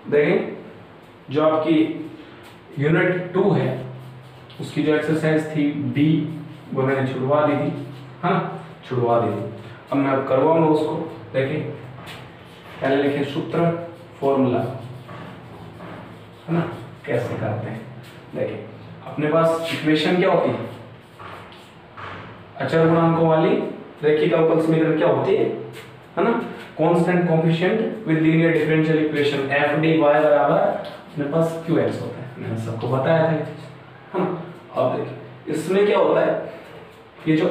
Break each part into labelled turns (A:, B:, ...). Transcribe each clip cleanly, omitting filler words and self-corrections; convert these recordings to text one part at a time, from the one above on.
A: देखें जो आपकी यूनिट 2 है उसकी जो एक्सरसाइज थी बी वो मैंने छुड़वा दी थी, हाँ छुड़वा दी थी। अब मैं अब करवाऊंगा उसको। देखें पहले लिखें सूत्र फॉर्मूला, है ना, कैसे करते हैं। देखें अपने पास इक्वेशन क्या होती है, अचर गुणांकों वाली रैखिक अवकल समीकरण क्या होती है ना, constant coefficient with linear differential equation f dy बराबर अपने पास qx होता है। मैंने सबको बताया था ये चीज, है ना। अब देखिए इसमें क्या होता है, ये जो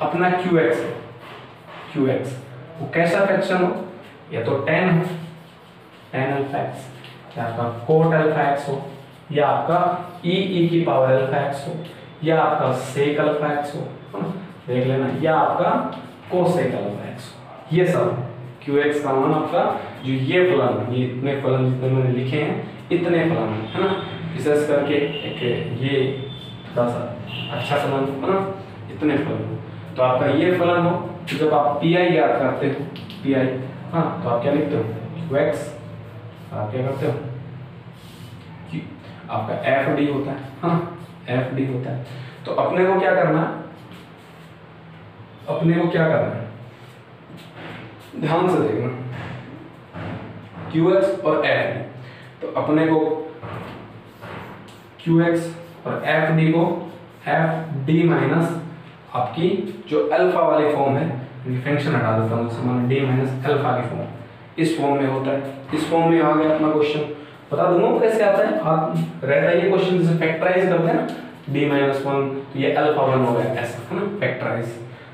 A: अपना qx है, qx वो कैसा फ्रैक्शन हो, या तो tan हो, tan अल्फा x, या आपका cot अल्फा x हो, या आपका e की पावर अल्फा x हो, या आपका sec अल्फा x हो, देख लेना, या आपका cosec अल्फा x हो। ये सब qx का मान आपका जो ये फलन, ये इतने फलन जितने मैंने लिखे हैं इतने फलन है ना, विशेष करके एक ये थोड़ा सा अच्छा फलन है ना, इतने फलन। तो आपका ये फलन हो तो जब आप pi याद करते हो, pi, हाँ तो आप क्या लिखते हो qx, आप क्या करते हो आपका एफ डी होता है, हाँ एफ डी होता है। तो अपने को क्या करना है, अपने को क्या करना है, ध्यान से देखना, qx और एफ डी। तो अपने को qx और एफ डी को एफ डी माइनस आपकी जो अल्फा वाली फॉर्म है, फंक्शन हटा देता हूँ, जैसे मान डी माइनस अल्फा की फॉर्म, इस फॉर्म में होता है। इस फॉर्म में आ गया अपना क्वेश्चन, बता दूंगा कैसे आता है। आप रहता है ये क्वेश्चन जैसे फैक्टराइज करते हैं ना, d माइनस 1 तो ये अल्फा 1 हो गया ऐसा, है ना, फैक्टराइज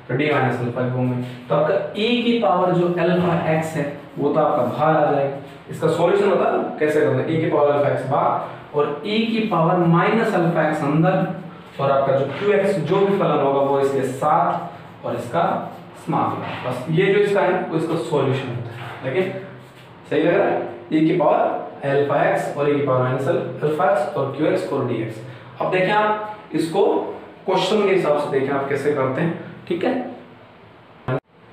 A: तो d माइनस अल्फा की फॉर्म में। तो आपका e की पावर जो अल्फा x है वो तो आपका बाहर आ जाएगा। इसका सॉल्यूशन बता दो कैसे करते हैं, e की पावर अल्फा x बाहर और e की पावर माइनस अल्फा x अंदर, और आपका जो qx जो भी फलन होगा वो इसके साथ और इसका समाकलन, बस ये जो इसका है वो इसका सॉल्यूशन होता है। देखिए सही लग रहा है, e की पावर अल्फा x और e की पावर माइनस अल्फा x और qx और dx। अब देखें आप इसको क्वेश्चन के हिसाब से देखें आप कैसे करते हैं, ठीक है।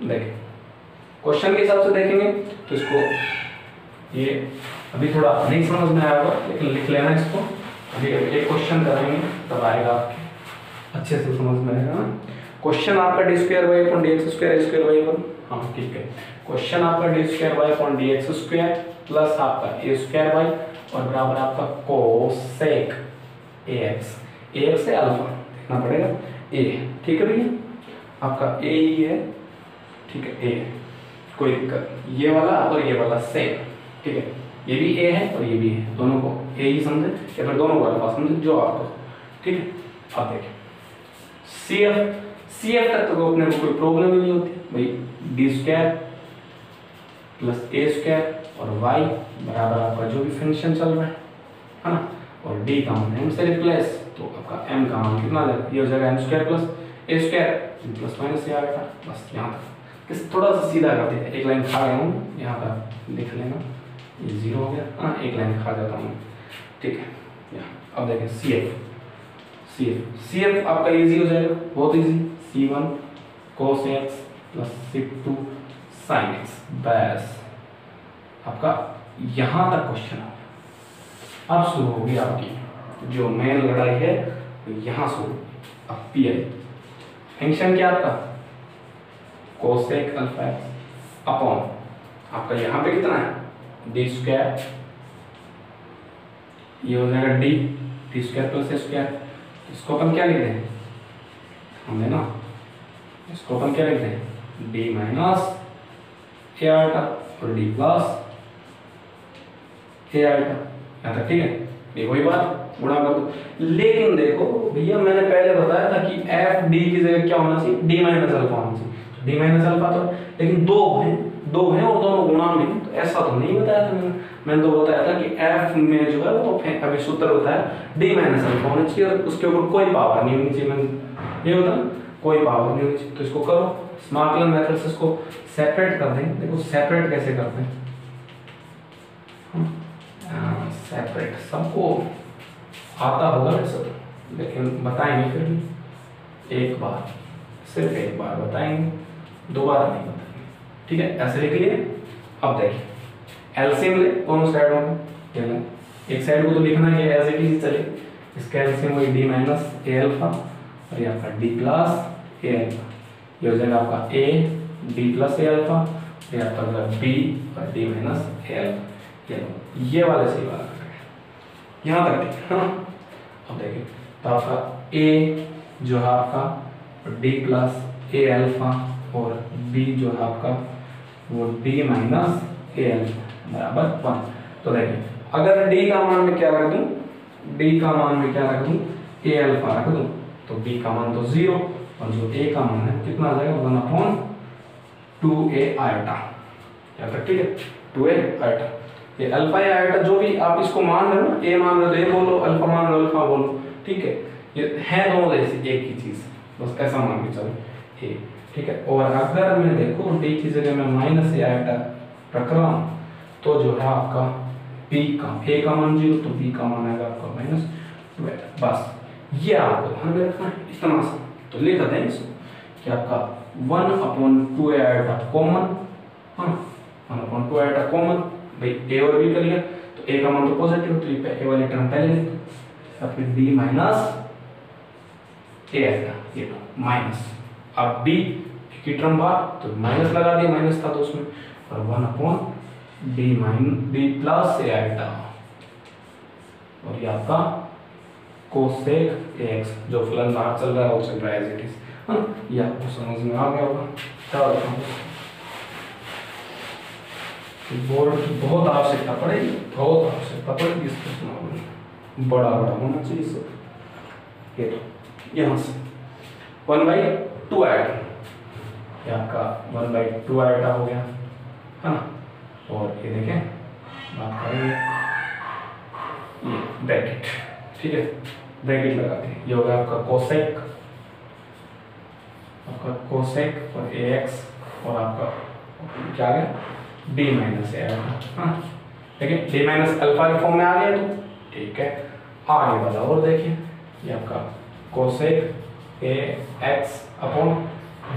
A: देखें क्वेश्चन के हिसाब से देखेंगे तो इसको ये अभी थोड़ा नहीं समझ में आएगा लेकिन लिख लेना इसको, अभी एक क्वेश्चन करेंगे तब आएगा आपके अच्छे से समझ में आएगा ना। क्वेश्चन आपका d square y upon d x square a square y upon, हाँ ठीक है, क्वेश्चन आपका d square y upon d x square plus आपका ए स्क्वायर वाई और बराबर आपका कोसेक ए एक्स है अल्फा, देखना पड़ेगा ए, ठीक है भैया, आपका ए ही है, ठीक है ए, कोई दिक्कत, ये वाला और ये वाला सेम, ठीक है, ये भी ए है और ये भी है, दोनों को ए ही समझे या फिर दोनों को अल्फा समझे जो आपको, ठीक है। अब देखिए सी एफ तक तो अपने को कोई प्रॉब्लम ही नहीं होती भाई, डी स्क्वायर प्लस ए स्क्वायर और वाई बराबर आपका जो भी फंक्शन चल रहा है ना, और डी का मान एम से रिप्लेस, तो आपका एम का मान कितना आ जाएगा, ये हो जाएगा एम स्क्वायर प्लस ए स्क्वायर प्लस माइनस आ गया, बस यहाँ तक किस थोड़ा सा सीधा करते हैं, एक लाइन खा गया हूँ यहाँ पर लिख लेना, ये जीरो हो गया, हाँ एक लाइन खा जाता हूँ, ठीक है। यहाँ अब देखें सी एफ आपका इजी हो जाएगा, बहुत easy, c1 cos x plus c2 sin x, बस आपका यहाँ तक क्वेश्चन हो गया। अब शुरू होगी आपकी जो मेन लड़ाई है यहाँ शुरू। अब पी आई फंक्शन क्या आपका कोसेक अल्फा एक्स अपॉन आपका यहाँ पे कितना है डी स्क्वायर, ये हो जाएगा डी स्क्वायर प्लस ए स्क्वायर, इसको अपन क्या लिखते हैं हमने ना, इसको अपन क्या लिखते हैं डी माइनस ए आल्फा और डी प्लस ए आल्फा, यहाँ तक ठीक है, ये वही बात गुणा कर दो। लेकिन देखो भैया मैंने पहले बताया था कि एफ डी की जगह क्या होना चाहिए डी माइनस अल्फा होना चाहिए, डी माइनस अल्फा तो लेकिन दो हैं और दोनों गुणा में, तो ऐसा तो नहीं बताया था मैंने तो बताया था कि एफ में जो है वो अभी सूत्र होता है डी माइनस अल्फा होना चाहिए और उसके ऊपर कोई पावर नहीं होनी चाहिए, मैंने ये होता है कोई पावर नहीं होनी चाहिए। तो इसको करो समाकलन मेथड से इसको सेपरेट कर देंगे, देखो सेपरेट कैसे करते हैं, सेपरेट सबको आता होगा वैसे तो, लेकिन बताएंगे फिर भी एक बार, सिर्फ एक बार बताएंगे, दोबारा नहीं बताएंगे, ठीक है, ऐसे लिख लिए। अब देखिए एलसीएम ले दोनों साइडों में, एक साइड को तो लिखना है एज इट इज चले, इसका एलसीएम वही डी माइनस ए अल्फा और ये आपका डी प्लस ए अल्फा, ये हो जाएगा आपका A D plus A alpha, ये आपका बी और डी माइनस ए अल्फा, ये वाले से वाला यहाँ तक ठीक है ना। अब देखिए तो आपका ए जो है आपका डी प्लस ए अल्फा और बी जो है आपका वो डी माइनस ए अल्फा बराबर 1। तो देखिए अगर डी का मान में क्या रख दूं, डी का मान में क्या रख दूं, ए अल्फा रख दूं, तो बी का मान तो 0 और जो ए का मान है कितना आ जाएगा 1/2a आयटा, क्या तक ठीक है 2a आयटा। ये अल्फा या आयटा जो भी आप इसको मान रहे हो ना, ए मान रहे हो तो ए बोलो, अल्फा मान रहे हो अल्फा बोलो, ठीक है। ये है दोनों जैसी एक ही चीज, बस ऐसा मान के चलो ए, ठीक है। और अगर मैं देखो डी की जगह में माइनस ए आयटा रख रहा हूँ तो जो है आपका बी का ए का मान 0 तो बी का मान आएगा आपका -2 आयटा। बस ये आपको ध्यान में रखना है, इतना सा तो लिख दें इसको कि आपका 1/2 आयटा कॉमन, हाँ 1/2 आयटा कॉमन, भाई ए और बी कर लिया तो ए का मान तो पॉजिटिव, तो ये ए वाली टर्म पहले लिख दो, फिर डी माइनस ए आएगा, ये माइनस, अब बी की टर्म बाहर तो माइनस लगा दिया, माइनस था तो उसमें, और 1/d प्लस ए आएगा, और ये आपका कोसेक एक्स जो फलन बाहर चल रहा है वो चल रहा है एज इट इज, हाँ ये आपको समझ में आ गया होगा। क्या बोर्ड की बहुत आवश्यकता पड़ेगी, बहुत आवश्यकता पड़ेगी इस प्रश्न, बड़ा बड़ा होना चाहिए सब। ये तो यहाँ से 1/2 आएगा, ये आपका 1/2 आएगा हो गया, है ना। और ये देखें बात करेंगे ये ब्रैकेट, ठीक है ब्रैकेट लगाते हैं, ये होगा आपका कोसेक, आपका कोसेक और ax और आपका क्या आ गया d माइनस ए आएगा, हाँ देखिए d माइनस अल्फा के फॉर्म में आ गया तो ठीक है। आगे वाला और देखिए ये आपका cosec ax upon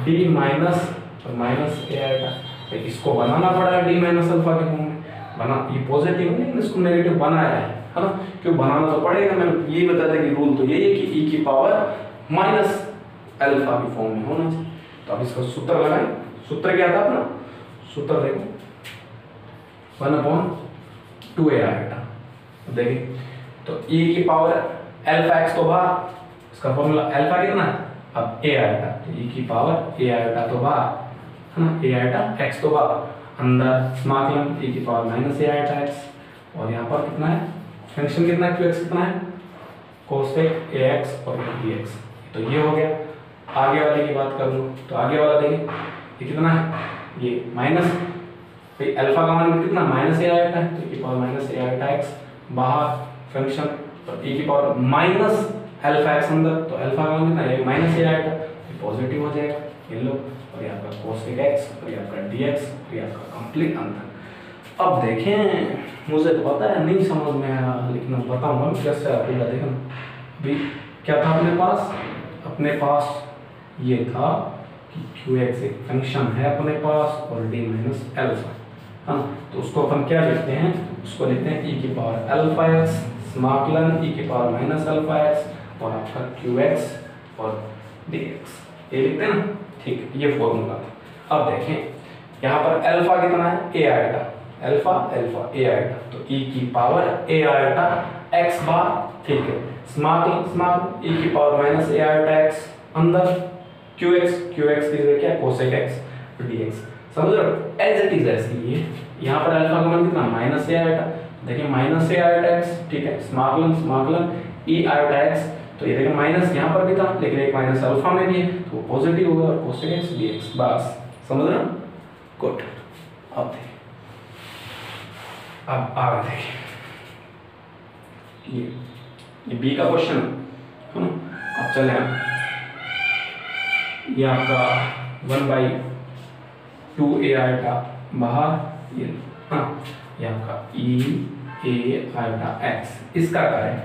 A: d minus और माइनस ए आएगा, तो इसको बनाना पड़ा है d माइनस अल्फा के फॉर्म में, बना ये पॉजिटिव है लेकिन इसको नेगेटिव बनाया है ना, क्यों बनाना तो पड़ेगा। मैंने ये बताया था कि रूल तो यही है कि e की पावर माइनस अल्फा की फॉर्म में होना चाहिए। तो अब इसका सूत्र लगाएं, सूत्र क्या था अपना, सूत्र देखो 1/2a आएगा, देखिए तो e की पावर अल्फा x तो बाहर, इसका फॉर्मूला अल्फा कितना है, अब a आएगा तो e की पावर a आएगा तो बाहर, है ना a आएगा x तो बाहर, अंदर समाकलन e की पावर माइनस a आएगा x, और यहाँ पर कितना है फंक्शन कितना है qx कितना है कोसेक ax और dx, तो ये हो गया। आगे वाले की बात कर लूँ तो आगे वाला देखिए ये कितना है, ये माइनस, भाई अल्फा का मान कितना माइनस ए आएगा है, तो e की पावर माइनस ए आएगा x बाहर फंक्शन, तो e की पावर माइनस अल्फा x अंदर, तो अल्फा का मान कितना है माइनस ए आएगा, ये पॉजिटिव हो जाएगा, ये लो, और ये आपका कोसेक x और ये आपका dx और ये आपका कंप्लीट आंसर। अब देखें मुझे तो पता है नहीं समझ में आया लेकिन मैं बताऊंगा कैसे आपको देखना। अभी क्या था अपने पास ये था कि qx एक फंक्शन है अपने पास और d माइनस अल्फा, हाँ तो उसको अपन क्या लिखते हैं, उसको लिखते हैं e की पावर अल्फा x समाकलन e की पावर माइनस अल्फा x और आपका qx और dx, ये लिखते हैं ना, ठीक ये फॉर्मूला था। अब देखें यहाँ पर अल्फा कितना है a आएगा, अल्फा अल्फा a आएगा, तो e की पावर a आएगा x बार, ठीक है समाकलन e की पावर माइनस a आएगा x अंदर qx की जगह क्या कोसेक x dx, समझ रहे हो एज इट इज ऐसे ही है। यहाँ पर अल्फा का मान कितना माइनस ए आएगा, देखिए माइनस ए आएगा x, ठीक है समाकलन e आएगा x, तो ये देखिए माइनस यहाँ पर भी था लेकिन एक माइनस अल्फा में भी है तो वो पॉजिटिव होगा, और कोसेक x dx, बस समझ रहे हो गुड। अब देखिए अब आगे देखिए ये b का क्वेश्चन है ना। अब चले हम ये आपका 1/2a आएगा बाहर, ये हाँ ये आपका e a आएगा x, इसका करें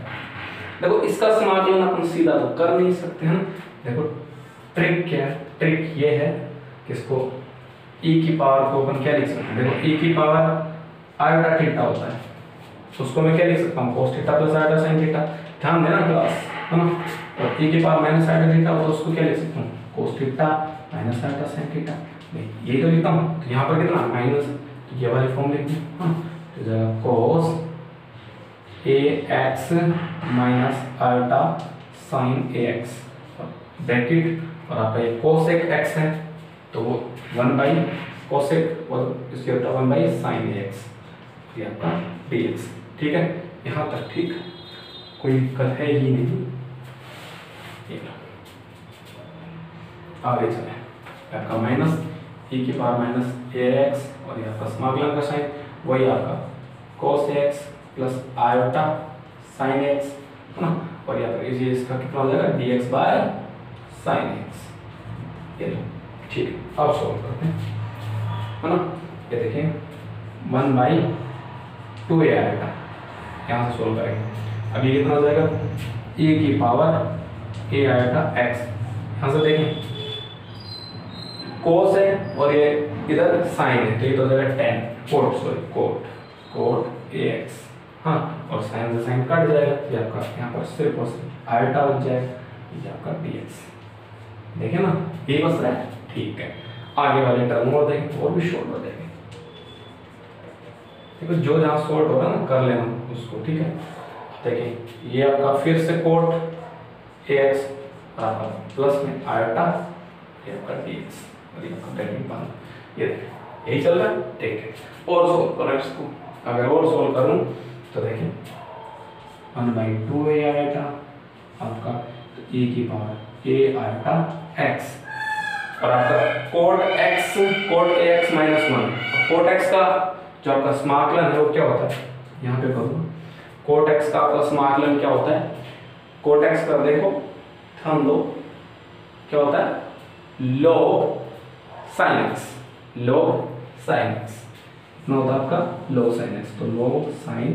A: देखो, इसका समाकलन अपन सीधा तो कर नहीं सकते हैं, देखो ट्रिक क्या है, ट्रिक ये है कि इसको e की पावर को अपन क्या लिख सकते हैं, देखो e की पावर आयोटा थीटा होता है, तो उसको मैं क्या लिख सकता हूँ, cos theta plus iota sine theta. ध्यान देना क्लास, है ना। और e की पावर माइनस आयोटा थीटा हो तो उसको क्या लिख सकता हूँ, cos theta minus iota sine theta. यही तो लिखता हूँ, तो यहाँ पर कितना माइनस, तो ये वाली फॉर्म लिखते हैं, हाँ। तो जगह cos ax minus iota sine ax bracket, और आपका ये cosec x है तो वो 1 बाई cosec और इसके होता है 1 बाई साइन ax, ये आपका dx। ठीक है, यहाँ तक ठीक, कोई दिक्कत है ही नहीं। आगे चले, आपका माइनस e की पावर माइनस ax और ये आपका समाकलन का साइन वही आपका cos x plus iota sign x, है ना। और यहाँ पर ये इसका कितना हो जाएगा dx बाय साइन x। ये लो, ठीक है, अब सॉल्व करते हैं, है ना। ये देखिए 1 बाई 2a आएगा, यहाँ से सॉल्व करेंगे। अब ये कितना हो जाएगा e की पावर a आएगा x, यहाँ से देखें cos है और ये इधर साइन है तो ये तो हो जाएगा tan cot, sorry cot ax, हाँ। और साइन से साइन कट जाएगा, ये आपका यहाँ पर सिर्फ और सिर्फ आयोटा बच जाएगा, ये आपका dx। देखें ना, ये बस रहा है, ठीक है। आगे वाले टर्म और देखें, और भी शॉर्ट हो जाएंगे। देखो जो जहाँ शॉर्ट होगा ना कर लेना उसको, ठीक है। देखिए ये आपका फिर से कोट ax और आपका प्लस में आयोटा, ये आपका dx और ये आपका ब्रैकेट बंद। ये देखिए यही चल रहा है, ठीक है। और सोल्व करें इसको, अगर और सोल्व करूँ तो देखिए 1 बाई 2a आयोटा आपका, तो e की पावर a आयोटा x और आपका cot ax minus 1। Cot x का जो आपका समाकलन है वो क्या होता है, यहाँ पे करूँ, कोट x का आपका समाकलन क्या होता है, कोट x का देखो ध्यान दो क्या होता है, log sin x, log sin x कितना होता है आपका log sin x, तो log sin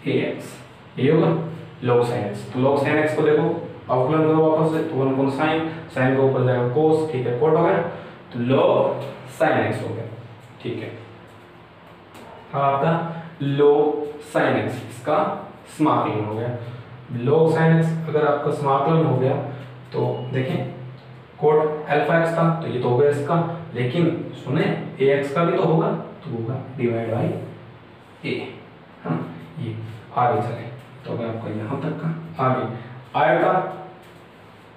A: ax ये होगा log sin x। तो log sin x को देखो अवकलन करो वापस से, तो 1 अपॉन sin के ऊपर जाएगा cos, ठीक है, कोट हो गया, तो log sin x हो गया, ठीक है। अब आपका log sin x इसका समाकलन हो गया। log sin x अगर आपका समाकलन हो गया तो देखें कोट अल्फा x था तो ये तो हो गया इसका, लेकिन सुने ax का भी तो होगा, तो होगा डिवाइड बाई a, है ना। ये आगे चले तो अगर आपका यहाँ तक का आगे आएगा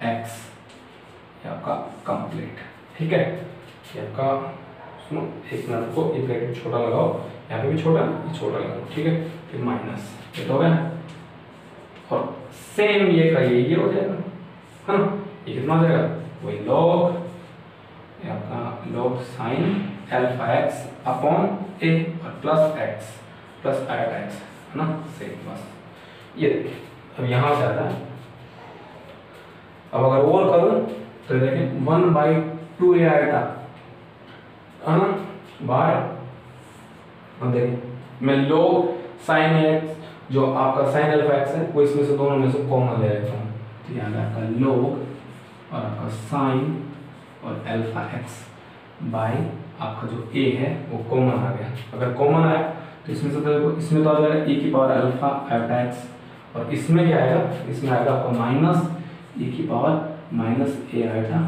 A: x, ये आपका कंप्लीट, ठीक है। ये आपका सुनो एक मिनट को, एक ब्रैकेट छोटा लगाओ, यहाँ पे भी छोटा, ये छोटा लगाओ, ठीक है। फिर माइनस, ये तो हो गया, और सेम ये का ये हो जाएगा, है ना। ये कितना हो जाएगा, वही log, ये आपका log sin alpha x upon a और plus x plus iota x, है ना, सेम बस। ये देखिए अब यहाँ से आता है, अब अगर और करूँ तो देखें 1 बाई 2a आयोटा, है ना, बाय, अब देखिए मैं log sin x जो आपका sin अल्फा x है वो इसमें से दोनों में से कॉमन ले लेता हूँ, तो यहाँ आपका log और आपका sin और अल्फा x बाय आपका जो a है वो कॉमन आ गया। अगर कॉमन आया तो इसमें से देखो, इसमें तो आ जाएगा e की पावर अल्फा आयोटा x, और इसमें क्या आएगा, इसमें आएगा आपका माइनस e की power minus a iota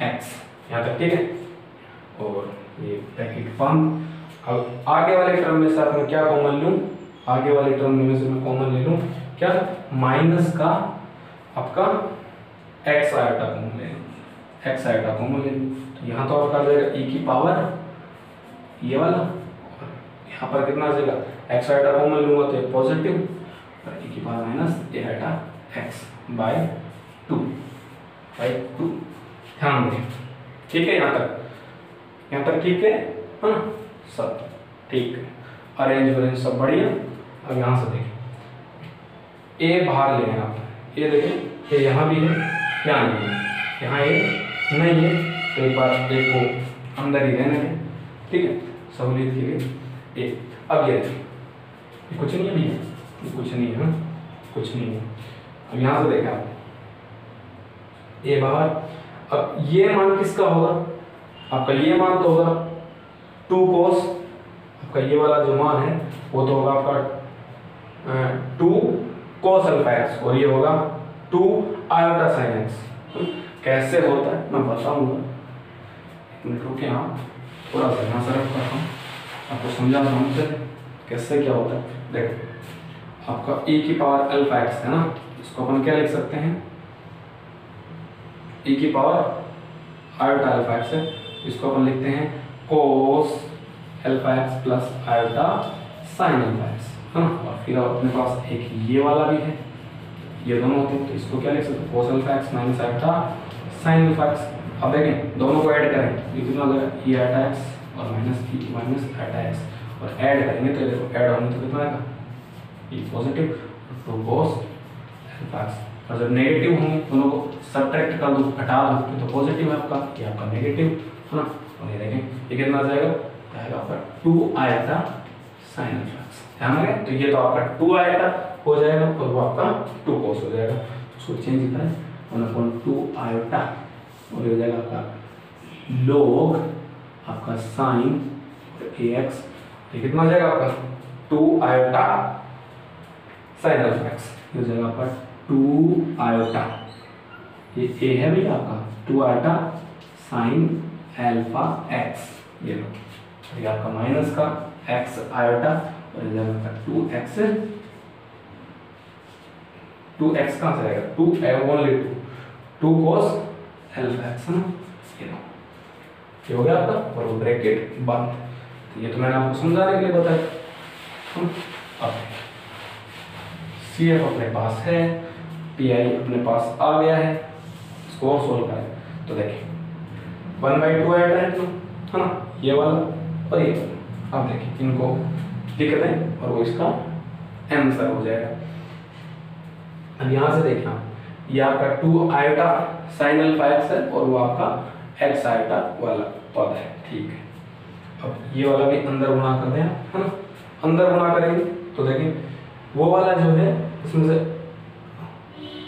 A: x, यहाँ तक ठीक है। और ये ब्रैकेट बंद। अब आगे वाले टर्म में से आप मैं क्या कॉमन लूँ, आगे वाले टर्म में से मैं कॉमन ले लूँ क्या, माइनस का आपका x आयोटा कॉमन ले लूँ, x आयोटा कॉमन ले लूँ, तो यहाँ तो आपका आ जाएगा e की पावर ये वाला, यहाँ पर कितना आ जाएगा x आयोटा कॉमन लूँगा तो ये पॉजिटिव, और e की power minus a iota x by 2 ध्यान दें, ठीक है। यहाँ तक ठीक है ना, सब ठीक है, अरेंज वरेंज सब बढ़िया। अब यहाँ से देखें a बाहर लेंगे आप, ये देखें ये यहाँ भी है, यहाँ नहीं है, यहाँ ये नहीं है, तो एक बार a को अंदर ही रहने दें, ठीक है, सहूलियत के लिए a। अब ये देखें ये कुछ नहीं है भैया, ये कुछ नहीं है, कुछ नहीं है। अब यहाँ से देखें आप a बाहर, अब ये मान किसका होगा, आपका ये मान तो होगा 2 cos आपका ये वाला जो मान है वो तो होगा आपका 2 cos अल्फा एक्स और ये होगा 2 आयोटा साइन एक्स। कैसे होता है मैं बताऊंगा, एक मिनट रुके आप, थोड़ा सा यहाँ से रख करता हूँ आपको समझाता हूँ फिर कैसे क्या होता है। देखो आपका e की पावर अल्फा एक्स है ना, इसको अपन क्या लिख सकते हैं, e की पावर आयोटा अल्फा एक्स है, इसको अपन लिखते हैं cos alpha x plus iota sine alpha x है ना। और फिर अपने पास एक ये वाला भी है, ये दोनों होते हैं तो इसको क्या लिख सकते हैं, cos alpha x minus iota sine alpha x. अब देखें दोनों को ऐड करें, ये कितना हो जाएगा, e आयोटा एक्स और minus e minus iota x, और ऐड करेंगे तो देखो ऐड होंगे तो कितना आएगा, e positive 2 cos alpha x. और जब नेगेटिव होंगे दोनों को सब्ट्रैक्ट कर दो, हटा दो तो पॉजिटिव है आपका, ये आपका नेगेटिव है ना। और ये देखें ये कितना जाएगा, आएगा आपका 2 आयोटा साइन अल्फा एक्स, ध्यान रखें। तो ये तो आपका 2 आयोटा हो जाएगा और वो आपका 2 cos हो जाएगा, उसको चेंज करें 1/2 आयोटा और ये हो जाएगा आपका log आपका साइन ax, ये कितना हो जाएगा आपका 2 आयोटा साइन अल्फा एक्स, ये हो जाएगा आपका 2 आयोटा, ये a है भैया आपका 2 आयोटा साइन अल्फा एक्स, ये लो, ये आपका माइनस का x आयोटा और ये जाएगा आपका 2x कहाँ से आएगा, 2 ओनली 2 cos अल्फा एक्स है ना, ये लो, ये हो गया आपका और वो ब्रैकेट बंद। तो ये तो मैंने आपको समझाने के लिए बताया। अब CF अपने पास है, PI अपने पास आ गया है, इसको और सोल्व करें तो देखिए 1/2 आयोटा है ना, ये वाला और ये वाला। अब देखिए इनको लिख दें और वो इसका आंसर हो जाएगा। अब यहाँ से देखिए आप, ये आपका 2 आयोटा साइन अल्फा एक्स है और वो आपका x आयोटा वाला पद है, ठीक है। अब ये वाला भी अंदर गुणा कर दें है ना, अंदर गुणा करेंगे तो देखिए वो वाला जो है इसमें से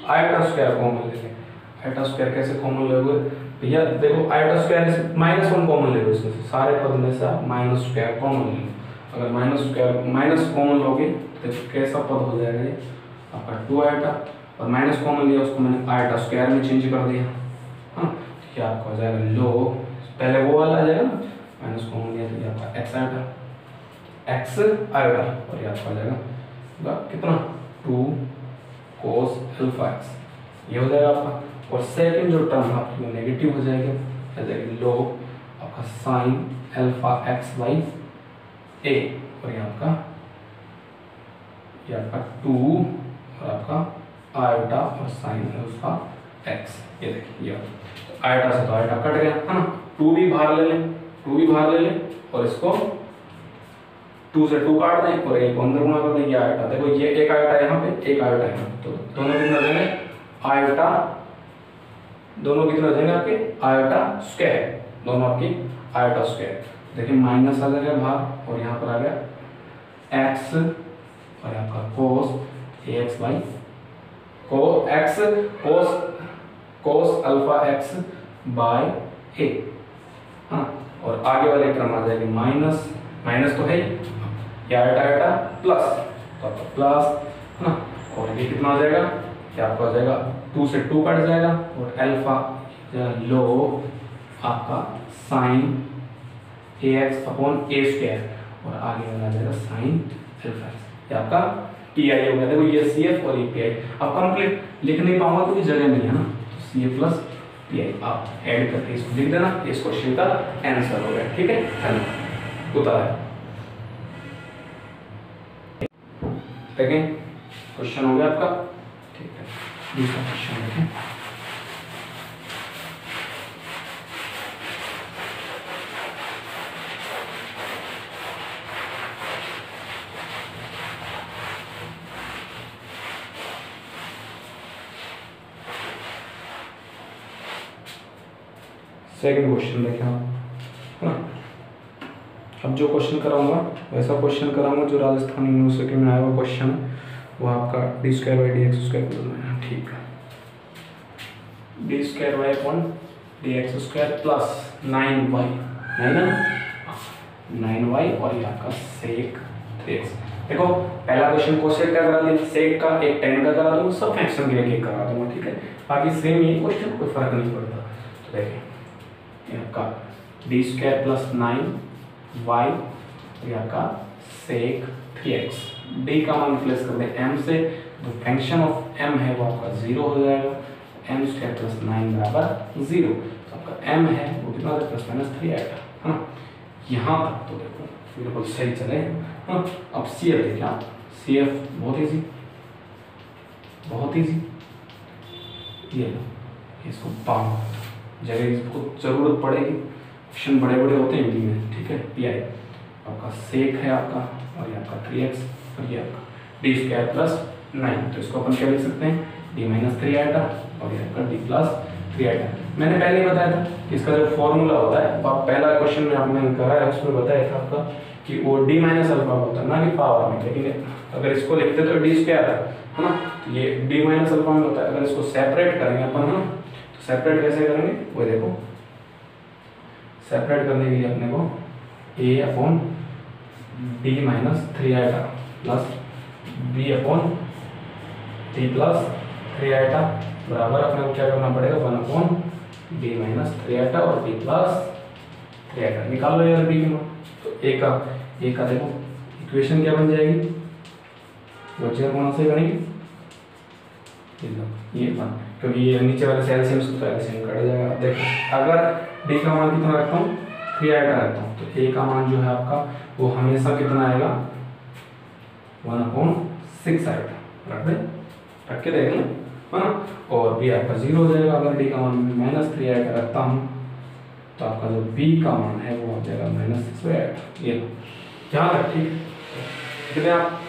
A: आयोटा स्क्वायर कॉमन ले लें। आयोटा स्क्वायर कैसे कॉमन लोगे भैया, देखो आयोटा स्क्वायर -1 कॉमन ले लो, इसमें से सारे पद में से आप माइनस स्क्वायर कॉमन ले लो। अगर माइनस कॉमन लोगे तो कैसा पद हो जाएगा, ये आपका 2 आयोटा और माइनस कॉमन लिया उसको मैंने आयोटा स्क्वायर में चेंज कर दिया, हाँ क्या आपका हो जाएगा लो, पहले वो वाला आ जाएगा ना, माइनस कॉमन लिया तो ये आपका x आयोटा और ये आपका आ जाएगा कितना 2 cos अल्फा एक्स, ये हो जाएगा आपका। और सेकंड जो टर्म आपकी वो नेगेटिव हो जाएगा, आ जाएगी लो आपका sine alpha x by a और ये आपका 2 और आपका आयोटा और साइन अल्फा एक्स, ये देखिए ये आयोटा से तो आयोटा कट गया है ना, 2 भी बाहर ले लें और इसको 2 से 2 काट दें और एक अंदर गुणा कर दें, ये आयोटा, देखो ये एक आयोटा यहाँ पे एक आयोटा यहाँ, तो दोनों कितना हो जाएंगे आयोटा, दोनों कितना हो जाएंगे आपके आयोटा स्क्वायर, दोनों आपकी आयोटा स्क्वायर। देखिए माइनस आ जाएगा बाहर और यहाँ पर आ गया x और आपका cos ax by cos alpha x by a, हाँ और आगे वाले टर्म आ जाएगी माइनस तो है ये आयोटा प्लस, तो आपका प्लस है ना, और ये कितना हो जाएगा, ये आपका हो जाएगा 2 से 2 कट जाएगा और अल्फा लो आपका sine ax upon a square और आगे वाला आ जाएगा साइन अल्फा एक्स, ये आपका PI हो गया। देखो ये CF और ये PI, अब कंप्लीट लिख नहीं पाऊंगा क्योंकि जगह नहीं है ना, तो CF प्लस PI आप ऐड करके इसको लिख देना, इस क्वेश्चन का आंसर हो गया, ठीक है। धन्यवाद, उतारा है देखें क्वेश्चन हो गया आपका, ठीक है। दूसरा क्वेश्चन देखें, सेकंड क्वेश्चन देखें आप, है ना। अब जो क्वेश्चन कराऊंगा वैसा क्वेश्चन कराऊंगा जो राजस्थान यूनिवर्सिटी में आया हुआ क्वेश्चन है, वो आपका d² by dx square plus, ठीक है, d² by upon dx square plus 9y, नहीं ना 9y और ये आपका सेक 3x। देखो पहला क्वेश्चन कोसेक का करा दिया, सेक का एक tan का करा दूंगा, सब फंक्शन के लिए एक करा दूंगा, ठीक है। बाकी सेम ये क्वेश्चन, कोई फर्क नहीं पड़ता। तो देखिए ये आपका d² + 9y ये आपका सेक 3x। d का मान रिप्लेस कर दें m से, तो फंक्शन ऑफ m है वो आपका 0 हो जाएगा, m² + 9 बराबर 0। तो आपका m है वो कितना +-3 आएगा, है ना। यहाँ तक तो देखो बिल्कुल सही चले। हाँ अब CF देखिए आप, CF बहुत ईजी, बहुत ईजी। ये लो इसको पाओ, जगह इसको जरूरत पड़ेगी, क्वेश्चन बड़े बड़े होते हैं हिंदी में, ठीक है। PI आपका सेक है आपका, और ये आपका 3x, और ये आपका d² + 9। तो इसको अपन क्या लिख सकते हैं, d-3 आएगा, और ये आपका d+3 आएगा। मैंने पहले ही बताया था कि इसका जो फॉर्मूला होता है, आप पहला क्वेश्चन में आपने करा है उसमें बताया था आपका कि वो d - अल्फा होता है ना कि पावर में, लेकिन अगर इसको लिखते तो d² है ना, तो ये d - अल्फा में होता है। अगर इसको सेपरेट करेंगे अपन, है ना, तो सेपरेट कैसे करेंगे वो देखो। सेपरेट करने के लिए अपने को a/d-3 आएगा प्लस b/d+3 आएगा बराबर अपने को क्या करना पड़ेगा, 1/d-3 आएगा और d+3 आएगा। निकाल लो यार b की मान। तो a का देखो इक्वेशन क्या बन जाएगी, बच्चे कौन से गणेंगे ये मान, क्योंकि ये नीचे वाले से एलसीएम से तो एलसीएम कट जाएगा। देखो अगर d का मान कितना रखता हूँ, 3 आएगा रखता हूँ, तो a का मान जो है आपका वो हमेशा कितना आएगा, 1/6 आएगा। रख दे, रख के देख लें, है ना। और b आपका 0 हो जाएगा। अगर d का मान -3 आएगा रखता हूँ, तो आपका जो b का मान है वो हो जाएगा -6 आएगा। ये यहाँ तक ठीक कितने आप,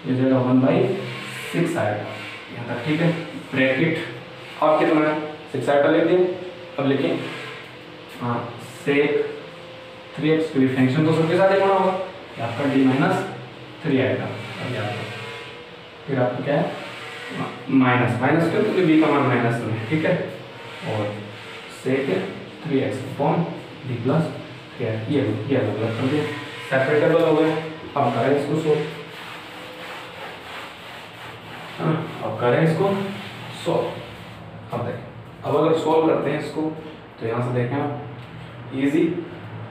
A: ये जाएगा 1/6 आएगा यहाँ तक, ठीक है। ब्रैकेट अब कितना है, 6 आएगा लिख दिए। अब लिखें हाँ सेक 3x, क्योंकि फंक्शन तो सबके साथ ही होना होगा, आपका d-3 आएगा। अब यहाँ फिर आपका क्या है माइनस क्यों, क्योंकि b का मान माइनस में है, ठीक है। और सेक 3x/d+3 ये अलग अलग कर दिया, सेपरेटेबल हो गया। अब करें इसको सोल्व, अब करें इसको सोल्व। अब देखें, अब अगर सोल्व करते हैं इसको, तो यहाँ से देखें आप इजी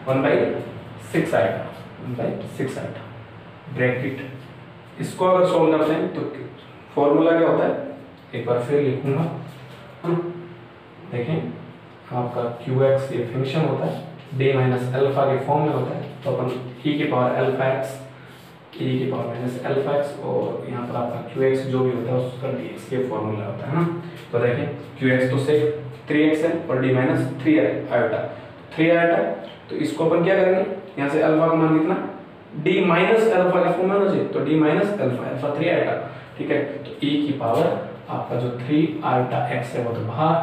A: 1/6 आएगा, 1/6 आएगा। ब्रैकेट इसको अगर सोल्व करते हैं तो फॉर्मूला क्या होता है, एक बार फिर लिखूंगा। देखें आपका qx ये फंक्शन होता है, d - अल्फा के फॉर्म में होता है, तो अपन e की पावर अल्फा x, e की पावर अल्फा x, और यहाँ पर आपका qx जो भी होता है उसका dx ये फॉर्मूला होता है ना। तो देखें qx तो से 3x है और d - 3 आयोटा, 3 आयोटा, तो इसको अपन क्या करेंगे, यहाँ से अल्फा का मान कितना, d - अल्फा के फॉर्म में होना चाहिए, तो d - अल्फा 3 आएगा, ठीक है। तो e की पावर आपका जो 3 आयोटा x है वो तो बाहर,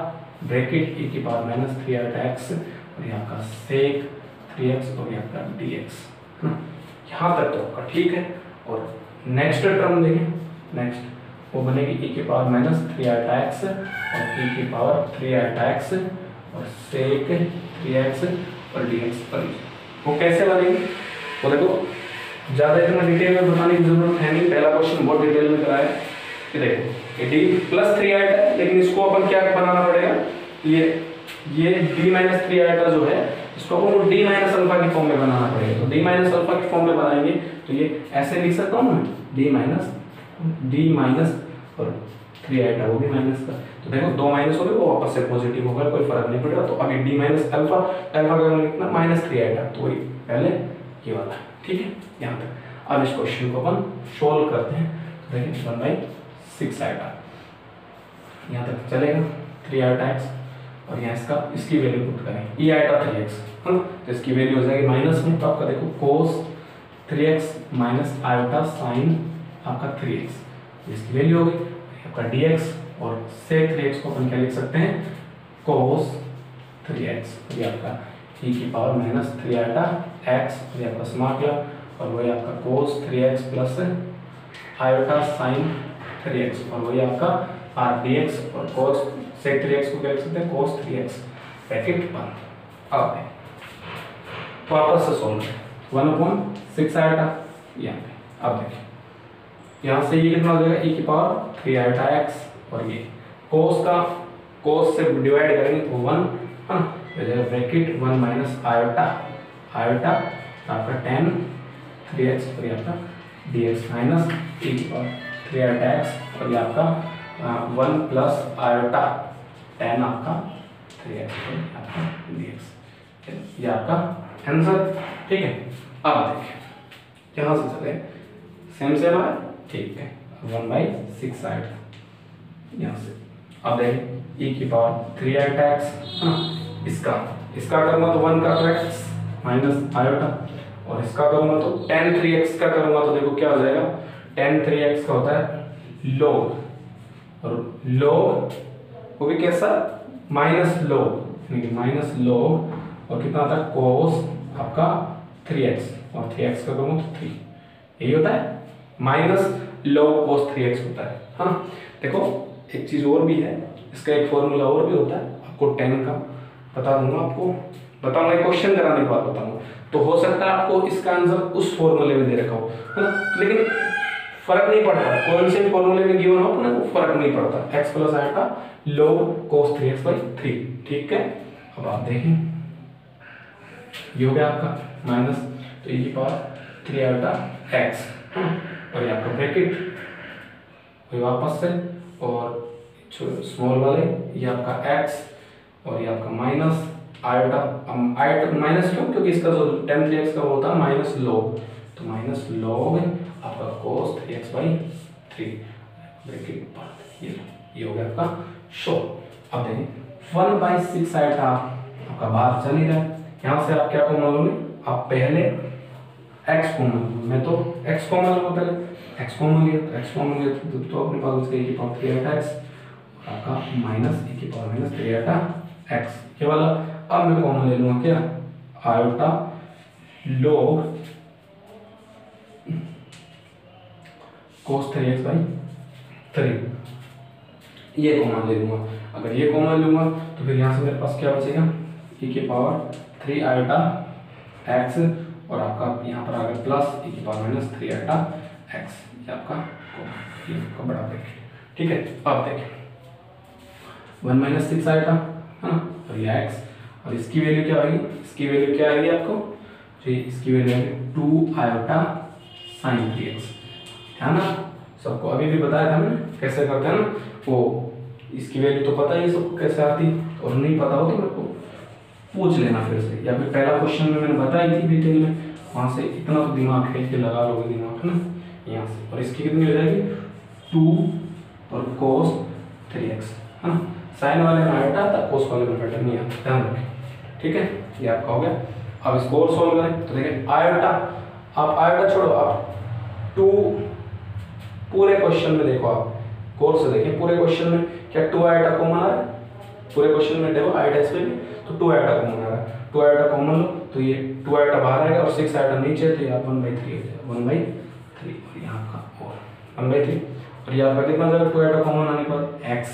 A: ब्रैकेट e की पावर -3 आयोटा x, और यहाँ का सेक 3x और यहाँ का dx, है ना। यहाँ तक तो आपका ठीक है। और नेक्स्ट टर्म देखें, नेक्स्ट वो बनेगी e की पावर -3 आयोटा x और e की पावर 3 आयोटा x और सेक 3x और dx पर वो कैसे बनेगी, वो देखो ज़्यादा इतना डिटेल में बताने की जरूरत है नहीं, पहला क्वेश्चन बहुत डिटेल में कराया है। ये देखो ये d+3 आयोटा है, लेकिन इसको अपन क्या बनाना पड़ेगा, ये d-3 आयोटा जो है इसको अपन d - अल्फा की फॉर्म में बनाना पड़ेगा। तो d - अल्फा की फॉर्म में बनाएंगे तो ये ऐसे लिख सकता हूँ मैं, d - और 3 आयोटा वो भी माइनस का, तो देखो 2 माइनस हो गए, वो वापस से पॉजिटिव होगा, कोई फर्क नहीं पड़ेगा। तो अभी d - अल्फा का लिखना -3 आयोटा, तो वही पहले ये वाला, ठीक है यहाँ तक। अब इस क्वेश्चन को अपन सोल्व करते हैं, तो देखिए 1/6 आएगा, यहाँ तक चलेगा। 3 आयोटा x और यहाँ इसकी वैल्यू पुट करें, e आयोटा 3x, है ना, तो इसकी वैल्यू हो जाएगी माइनस में, तो आपका देखो cos 3x minus iota sine आपका 3x, इसकी वैल्यू हो गई आपका dx, और sec 3x को अपन क्या लिख सकते हैं, cos 3x, ये आपका e की पावर -3 आयोटा x, ये आपका स्मॉल किया, और वही आपका cos 3x plus iota sign 3x, और वही आपका r dx, और cos sec 3x को क्या लिख सकते हैं, cos 3x, ब्रैकेट बंद। अब वापस से सोल्व 1/6 आयोटा यहाँ पे। अब देखिए यहाँ से ये कितना हो जाएगा, e की पावर 3 आयोटा x, और ये cos से डिवाइड करेंगे तो 1 है ना, ब्रैकेट 1 माइनस आयोटा आपका tan 3x और ये आपका dx माइनस e की पावर 3 आयोटा x, और ये आपका 1 प्लस आयोटा tan आपका 3x और आपका dx, ये आपका आंसर। ठीक है, अब देखिए यहाँ से चले सेम है, ठीक है, 1/6 आयोटा यहाँ से। अब देखिए e की पावर 3 आयोटा x, इसका करूँगा तो 1 का x माइनस आयोटा, और इसका करूँगा तो tan 3x का करूँगा तो देखो क्या हो जाएगा, tan 3x का होता है log, और log वो भी कैसा, माइनस log, और कितना आता है cos आपका 3x, और 3x का करूँगा तो 3, यही होता है, माइनस log cos 3x होता है। हाँ देखो एक चीज़ और भी है, इसका एक फॉर्मूला और भी होता है, आपको tan का बता दूंगा, आपको बताऊंगा, क्वेश्चन कराने के बाद बताऊंगा, तो हो सकता है आपको इसका आंसर उस फॉर्मूले में दे रखा हो, है ना, लेकिन फर्क नहीं पड़ता, कौन से फॉर्मूले में गिवन हो ना, वो फर्क नहीं पड़ता, x plus iota log cos 3x/3, ठीक है। अब आप देखें ये हो गया आपका माइनस, तो e की पावर 3 आयोटा x, और ये आपका ब्रैकेट वही वापस से, और स्मॉल वाले ये आपका x, और ये आपका माइनस आयोटा, माइनस क्यों, क्योंकि इसका जो tan 3x का होता है माइनस log, तो माइनस log आपका cos 3x/3 ब्रैकेट, ये हो गया आपका शो। अब देखिए 1/6 आयोटा आपका बाहर चल ही रहा है, यहाँ से आप क्या कॉमन लोगे, आप पहले x कॉमन, मैं तो x कॉमन लूँगा, पहले x कॉमन लिया तो अपने पास e की पावर 3 आयोटा x, आपका माइनस e की पावर माइनस 3 आयोटा x, ये वाला। अब मैं कॉमन ले लूँगा क्या, आयोटा log cos 3x/3, ये कॉमन ले लूँगा। अगर ये कॉमन लूँगा तो फिर यहाँ से मेरे पास क्या बचेगा, e की पावर 3 आयोटा x, और आपका यहाँ पर आ गया प्लस e की पावर माइनस 3 आयोटा x, ये आपका कॉमन, ये आपका बड़ा ब्रैकेट, ठीक है। अब देखिए 1/6 आयोटा है ना, और ये x, और इसकी वैल्यू क्या आएगी, इसकी वैल्यू क्या आएगी आपको, तो इसकी वैल्यू आएगी 2 आयोटा sin 3x, है ना, सबको अभी भी बताया था मैंने कैसे करते हैं ना, वो इसकी वैल्यू तो पता ही सबको कैसे आती, और नहीं पता हो तो मेरे को पूछ लेना फिर से, या फिर पहला क्वेश्चन में मैंने बताई थी डिटेल में, वहाँ से इतना तो दिमाग खेल के लगा लोगे दिमाग, है ना, यहाँ से, और इसकी कितनी हो जाएगी 2 और cos 3x, है ना, साइन वाले में आयोटा था, कोस वाले में पैटर्न नहीं आता, ध्यान रखें, ठीक है, ये आपका हो गया। अब इसको और सॉल्व करें तो देखिए आयोटा, आप आयोटा छोड़ो, आप 2 पूरे क्वेश्चन में देखो, आप कोर्स से देखिए पूरे क्वेश्चन में क्या 2 आयोटा कॉमन आ रहा है, पूरे क्वेश्चन में देखो आयोटा इसमें भी तो 2 आयोटा कॉमन आ रहा है, 2 आयोटा कॉमन लो तो ये 2 आयोटा बाहर आएगा, और 6 आयोटा नीचे, तो यहाँ 1/3 हो जाएगा, 1/3, और यहाँ का और 1/3, और यहाँ पर कितना जाएगा 2 आयोटा कॉमन आने के बाद x,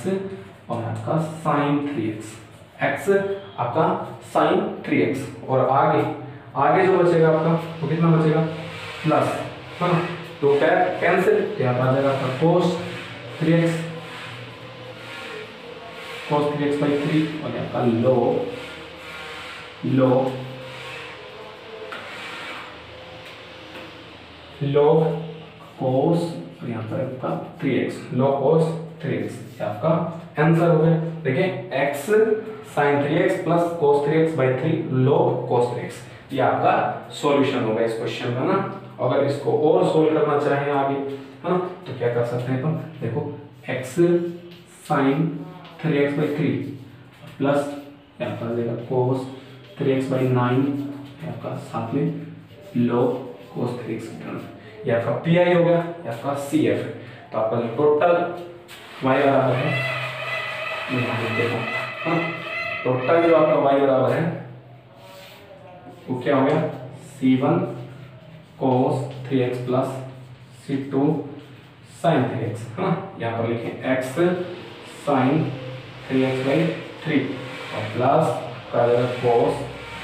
A: और आपका sin 3x, x आपका sin 3x, और आगे जो बचेगा आपका वो कितना बचेगा प्लस, है ना, तो कैंसिल, यहाँ पर आ जाएगा आपका cos 3x, cos 3x/3, और यहाँ का log cos, और यहाँ पर आपका 3x, log cos 3x, आपका आंसर हो गया। देखिए x sin 3x plus cos 3x/3 log cos 3x, ये आपका सॉल्यूशन होगा इस क्वेश्चन का ना। अगर इसको और सोल्व करना चाहें आगे, है ना, तो क्या कर सकते हैं अपन, देखो x sin 3x/3 प्लस यहाँ पर देगा cos 3x/9, आपका साथ में log cos 3x, ये आपका PI हो गया, ये आपका CF है। तो आपका जो टोटल y बराबर है, यहाँ देखो, हाँ, टोटल जो आपका y बराबर है वो क्या हो गया, C1 cos 3x plus C2 sin 3x, है ना, यहाँ पर लिखें x sin 3x/3 और प्लस का cos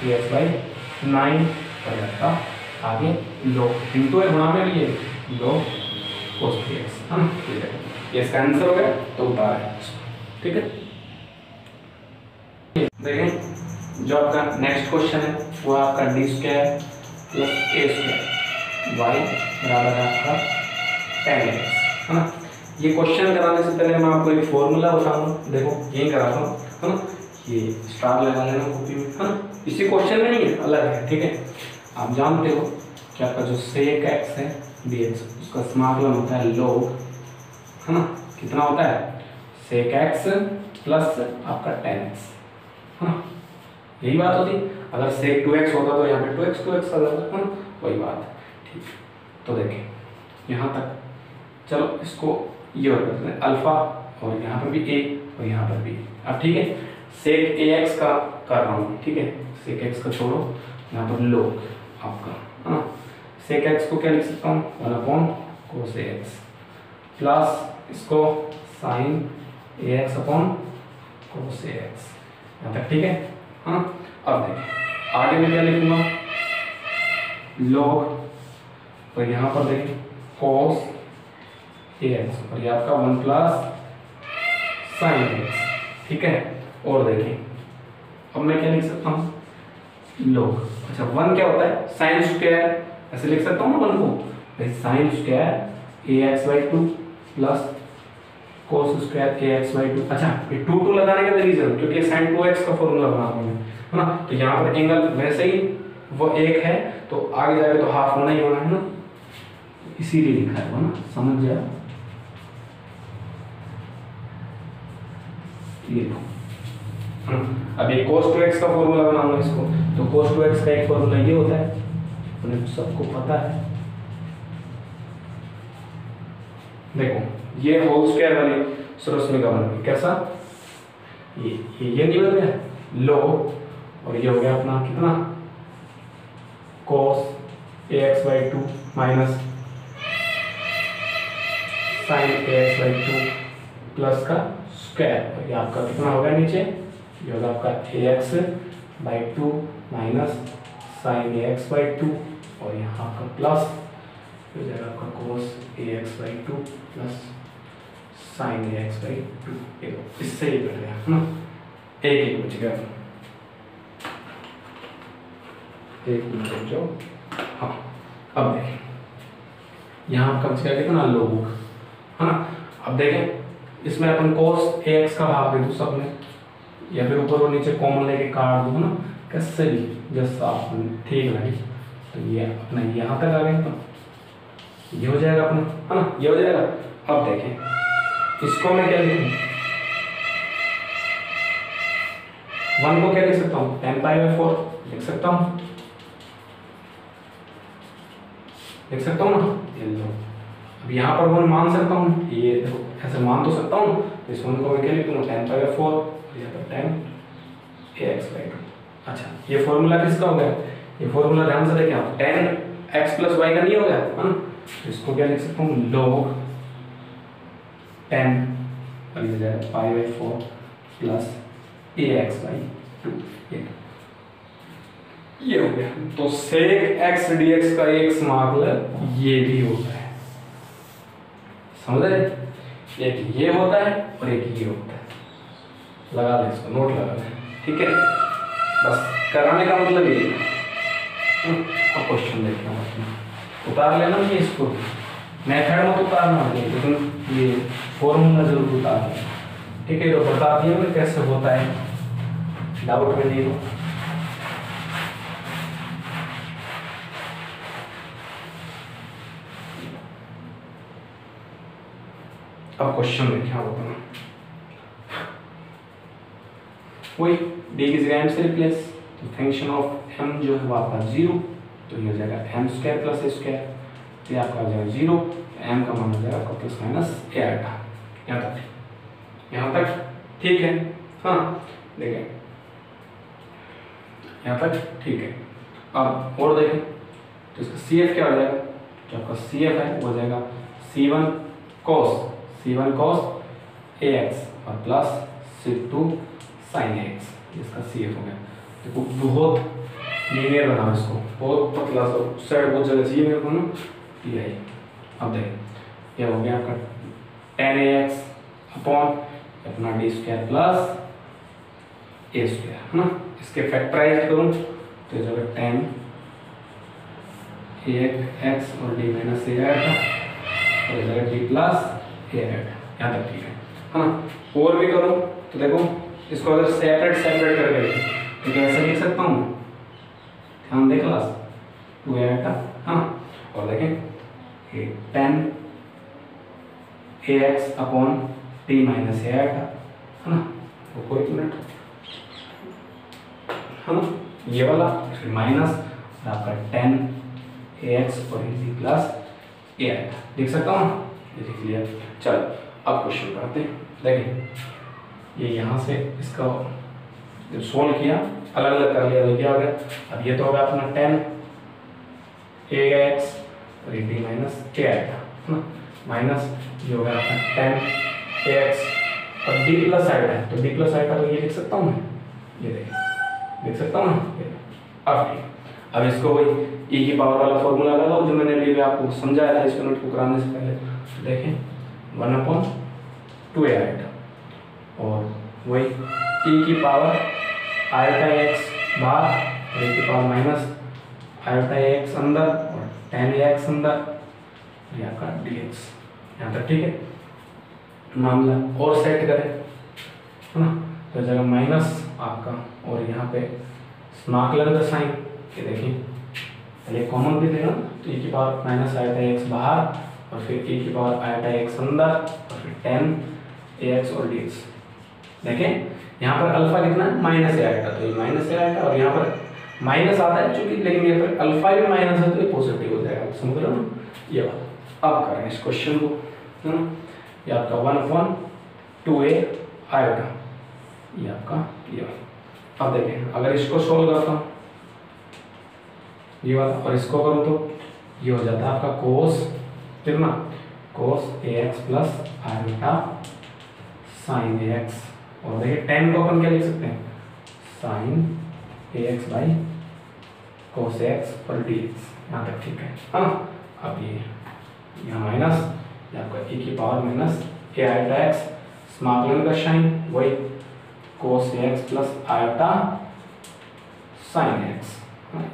A: 3x/9 का आगे log इंटू है गुणा में भी है log cos 3x है ना। ठीक है, ये इसका आंसर हो गया, तो उतार है। ठीक है, देखें जो आपका नेक्स्ट क्वेश्चन है वो आपका डी स्क्वायर प्लस ए स्क्वायर वाई बराबर है आपका 10x है ना। ये क्वेश्चन कराने से पहले मैं आपको एक फॉर्मूला बताऊंगा, देखो यही कराता हूँ है ना, ये स्टार लगा लेना कॉपी में है ना, इसी क्वेश्चन में नहीं है, अलग है। ठीक है, आप जानते हो कि आपका जो sec x है dx उसका समाकलन होता है log है ना, कितना होता है sec x प्लस आपका 10x है ना, यही बात होती। अगर sec 2x होता तो यहाँ पे 2x आ जाता है ना, वही बात। ठीक, तो देखें यहाँ तक, चलो इसको ये और करते हैं अल्फा, और यहाँ पर भी a और यहाँ पर भी। अब ठीक है, sec ax का कर रहा हूँ, ठीक है, sec x का छोड़ो, यहाँ पर log आपका है ना, sec x को क्या लिख सकता हूँ 1/cos ax प्लस इसको sin ax upon cos ax, यहाँ तक ठीक है। हाँ, अब देखिए आगे मैं क्या लिखूंगा log, और यहाँ पर देखिए cos ax, और ये आपका 1 प्लस sin ax। ठीक है, और देखिए अब मैं क्या लिख सकता हूँ log, अच्छा 1 क्या होता है sin स्क्वायर, ऐसे लिख सकता हूँ ना 1 को, भाई sin square ax/2 plus cos square ax/2। अच्छा, ये 2 लगाने का रीजन क्योंकि sin 2x का फॉर्मूला बना रहा हूँ है ना, तो यहाँ पर एंगल वैसे ही वो 1 है, तो आगे जाके तो हाफ होना ही होना है ना, इसीलिए लिखा है वो ना, समझ जाए। ये अब ये cos 2x का फॉर्मूला बनाऊंगा इसको, तो cos 2x का एक फॉर्मूला ये होता है, उन्हें सबको पता है। देखो ये होल स्क्वायर वाली सरस्वती बन गई, कैसा ये नहीं बन गया log, और ये हो गया अपना कितना cos ax/2 minus sin ax/2 plus का स्क्वायर, और ये आपका कितना हो गया नीचे, ये होगा आपका ax/2 माइनस sin ax/2, और यहाँ आपका प्लस हो जाएगा आपका cos ax/2 plus sin ax/2। इससे ही कट गया है ना, एक बच गया, एक मिनट जो। हाँ, अब देखें यहाँ आपका बच गया कितना log है ना। अब देखें इसमें अपन cos ax का भाग दे दो सब में, या फिर ऊपर और नीचे कॉमन लेके काट दो ना, कैसे भी जैसा आपको ठीक लगे। तो ये अपना यहाँ तक आ गया, तो ये हो जाएगा अपना है ना, ये हो जाएगा। अब देखें इसको मैं क्या लिखूँ, 1 को क्या लिख सकता हूँ 10π/4 लिख सकता हूँ, लिख सकता हूँ ना, ये लो। अब यहाँ पर 1 मान सकता हूँ, ये देखो ऐसे मान तो सकता हूँ, तो इस 1 को मैं क्या लिखूँगा 10π/4, यहाँ पर 10ax/2। अच्छा, ये फॉर्मूला किसका हो गया, ये फॉर्मूला ध्यान से देखें आप, 10x + y का नहीं हो गया है ना, तो इसको क्या लिख सकता हूँ log 10 और ये जाएगा π/4 प्लस ax/2, ये हो गया। तो sec x dx का एक समाकलन ये भी होता है, समझ रहे, एक ये होता है और एक ये होता है, लगा लें इसको, नोट लगा लें। ठीक है, बस कराने का मतलब ये है। अब क्वेश्चन देखते हैं, उतार लेना ये इसको, मेथड मत उतारना लेकिन ये फॉर्मूला जरूर उतार लेना। ठीक है, तो बता दिया मैं कैसे होता है, डाउट में नहीं हो। अब क्वेश्चन में क्या होगा, वही डी की जगह m से रिप्लेस, तो फंक्शन ऑफ m जो है वो आपका 0, तो ये हो जाएगा m² + a², तो ये आपका हो जाएगा 0, m का मान हो जाएगा आपका +- a आएगा। यहाँ तक ठीक है। हाँ देखें यहाँ तक ठीक है। अब और देखें तो इसका CF क्या हो जाएगा, जो आपका CF है वो हो जाएगा C1 cos ax और प्लस C2 sin ax, इसका CF हो गया। देखो बहुत लीनियर बनाओ इसको, बहुत पतला सा साइड बहुत जगह चाहिए मेरे को ना, यही। अब देखिए क्या हो गया आपका 10ax अपॉन अपना डी स्क्वायर प्लस ए स्क्वायर, है ना। इसके फैक्टराइज करूँ तो ये जगह 10ax और डी माइनस ए आएगा और ये जगह डी प्लस ए आएगा, यहाँ तक ठीक है ना। और भी करूँ तो देखो इसको अगर सेपरेट करके तो कैसे लिख सकता हूँ, ध्यान दे क्लास, 2 आएगा, हाँ। और देखें 10ax अपॉन टी माइनस ए आएगा, है ना। तो कोई मिनट, है ना, ये वाला फिर माइनस आपका 10ax और डी प्लस ए आएगा, देख सकता हूँ ना, ये लिख लिया। चलो अब क्वेश्चन करते हैं। देखिए ये यहाँ से इसका जब सोल्व किया अलग अलग कर लिया तो क्या हो गया, अब ये तो होगा अपना 10ax और ये डी माइनस ए आएगा, है ना, माइनस ये होगा अपना 10ax और डी प्लस आएगा, तो डी प्लस आएगा तो ये लिख सकता हूँ मैं, ये देखिए लिख सकता हूँ ना। अब इसको वही e की पावर वाला फॉर्मूला लगाओ जो मैंने अभी आपको समझाया था इसको नोट को कराने से पहले। तो देखें 1/2a आएगा और वही e की पावर आयोटा x बाहर और e की पावर माइनस आयोटा x अंदर और 10ax अंदर, ये आपका dx, यहाँ तक ठीक है। मामला और सेट करें, है ना, तो जगह माइनस आपका और यहाँ पे समाकलन का साइन, ये देखिए पहले कॉमन भी देना, तो e की पावर माइनस आयोटा x बाहर और फिर e की पावर आयोटा x अंदर और फिर 10ax और dx। देखें यहाँ पर अल्फा कितना है, माइनस ए आएगा, तो ये माइनस ए आएगा और यहाँ पर माइनस आता है चूंकि, लेकिन यहाँ पर अल्फा भी माइनस है तो ये पॉजिटिव हो जाएगा, समझ रहे हो ना ये बात। अब करें इस क्वेश्चन को, है ना, ये आपका 1/2a आएगा, ये आपका ये वाला। अब देखें अगर इसको सोल्व करता हूँ ये वाला और इसको करूँ तो ये हो जाता है आपका कोस, कितना कोस ax plus iota sign ax, और देखिए 10 को अपन क्या लिख सकते हैं, sine ax by cos x और dx, यहाँ तक ठीक है, हाँ। अब ये यहाँ माइनस आपका e की power minus a iota x, समाकलन का साइन वही कोस x plus iota sign x,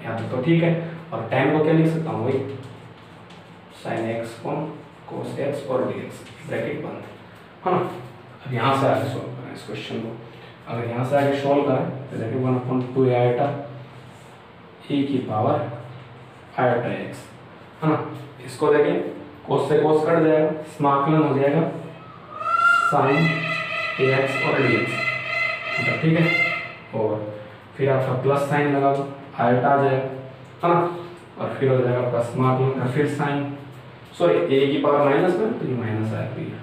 A: यहाँ तक तो ठीक है। और 10 को क्या लिख सकता हूँ, वही साइन x कोस x और dx, ब्रैकेट बंद, है ना। अब यहाँ से आगे सोल्व करें इस क्वेश्चन को, अगर यहाँ से आगे सोल्व करें तो देखिए 1/2 आयोटा e की पावर आयोटा x, है ना। इसको देखें कोस से कोस कट जाएगा, समाकलन हो जाएगा साइन ax और dx, मतलब ठीक है। और फिर आपका प्लस साइन लगा दो, आयोटा आ जाएगा, है ना, और फिर हो जाएगा आपका समाकलन का फिर साइन, सॉरी a की पावर माइनस में तो ये माइनस आएगा,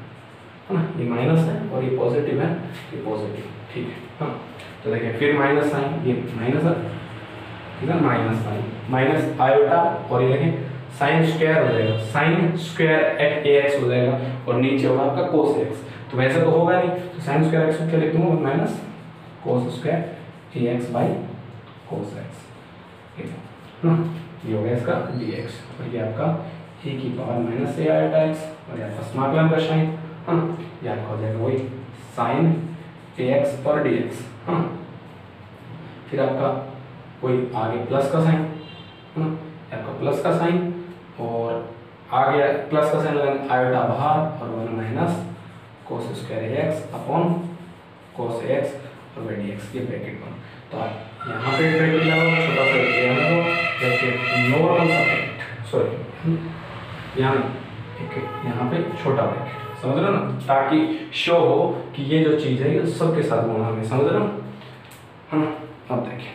A: है ना, ये माइनस है और ये पॉजिटिव है, ये पॉजिटिव, ठीक है, हाँ। तो देखिए फिर माइनस साइन, ये माइनस है, ठीक है, माइनस साइन माइनस आयोटा और ये देखें साइन स्क्वायर हो जाएगा, साइन स्क्वायर ax हो जाएगा और नीचे होगा आपका कोस x, तो वैसे तो होगा नहीं, तो साइन स्क्वायर x को क्या लिख दूंगा, minus cos square ax by cos x, ठीक है ना। ये हो गया इसका dx और ये आपका e की power minus a iota x और ये आपका समाकलन का साइन, हाँ, ये आपका हो जाएगा वही साइन ax और dx, हाँ। फिर आपका वही आगे प्लस का साइन, है ना, आपका प्लस का साइन और आगे प्लस का साइन लगाएंगे आयोटा बाहर और 1 minus cos square x upon कोस x और dx, ये ब्रैकेट बन। तो आप यहाँ पे ब्रैकेट लगाओ, छोटा सा यहाँ लगाओ, जबकि नॉर्मल सा ब्रैकेट, सॉरी यहाँ पे छोटा ब्रैकेट, समझ रहे हो ना, ताकि शो हो कि ये जो चीज़ है ये सबके साथ होना है, समझ रहे हो, है ना। अब देखिए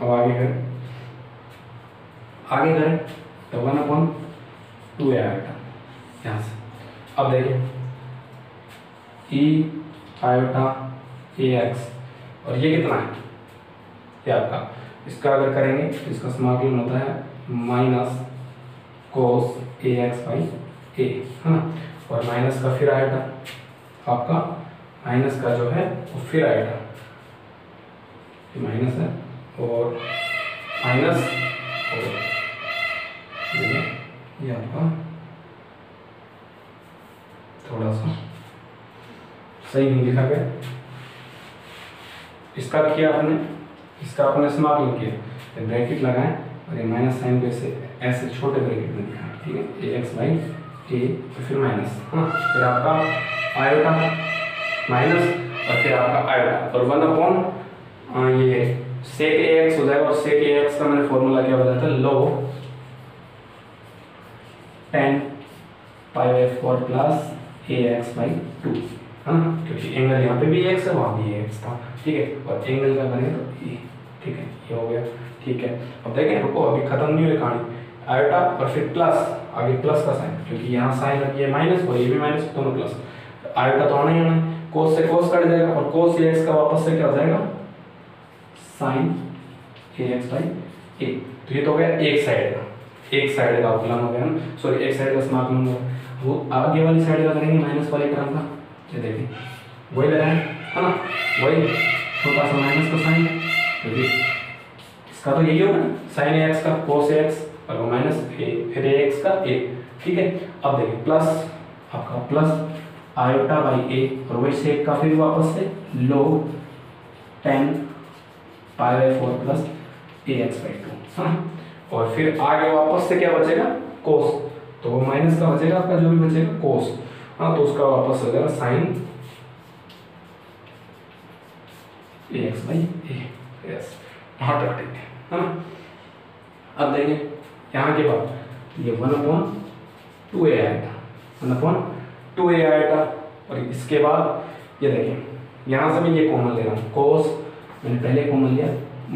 A: अब आगे करें तो 1/2 आयोटा यहाँ से। अब देखिए e आयोटा ax और ये कितना है, ये आपका, इसका अगर करेंगे तो इसका समाकलन होता है minus cos ax by a, है ना, और माइनस का फिर आयोटा, आपका माइनस का जो है वो फिर आयोटा, ये माइनस है और माइनस, और ये आपका थोड़ा सा सही नहीं लिखा गया, इसका किया आपने, इसका आपने स्मॉल किया, ब्रैकेट लगाएं और ये माइनस साइन को ऐसे छोटे ब्रैकेट में दिखाएं, ठीक है, ए एक्स बाई ए और फिर माइनस, हाँ, फिर आपका आयोटा माइनस और फिर आपका आयोटा और 1 ये सेक ए एक्स हो जाएगा, और सेक ए एक्स का मैंने फॉर्मूला क्या बताया था, log 10 pi by 4 plus a x by 2, है ना, क्योंकि एंगल यहाँ पे भी एक्स है, वहाँ भी एक्स था, ठीक है, और एंगल का बने तो ये, ठीक है, ये हो गया, ठीक है। अब देखें, रुको, अभी खत्म नहीं हुई कहानी, आयोटा और फिर प्लस, आगे प्लस का साइन, क्योंकि यहाँ साइन रखी है माइनस और ये भी माइनस, दोनों प्लस, आयोटा तो आना ही आना है, कोस से कोस कट जाएगा और कोस ए एक्स का वापस से क्या हो जाएगा, साइन ए एक्स बाई ए, तो ये तो हो गया एक साइड का अवकलन हो गया ना, सॉरी एक साइड का समाकलन हो गया। वो आगे वाली साइड का करेंगे माइनस वाले टर्म का, ये देखिए वही लगाएं, है ना, वही छोटा सा माइनस का साइन, क्योंकि इसका तो यही होगा ना, साइन ए एक्स का कोस ए एक्स और वो माइनस ए, फिर ए एक्स का ए, ठीक है। अब देखिए प्लस आपका प्लस आयोटा बाई ए और वही सेक का फिर वापस से log 10 pi by 4 plus a x by 2, है ना, और फिर आगे वापस से क्या बचेगा, कोस, तो वो माइनस का बचेगा आपका, जो भी बचेगा कोस, हाँ, तो उसका वापस हो जाएगा sine a x by a, yes, वहाँ तक ठीक है ना। अब देखेंगे यहाँ के बाद ये 1/2a आएगा, 1/2a आएगा, और इसके बाद ये देखिए यहाँ से मैं ये कॉमन ले रहा हूँ, कोस मैंने पहले कॉमन लिया,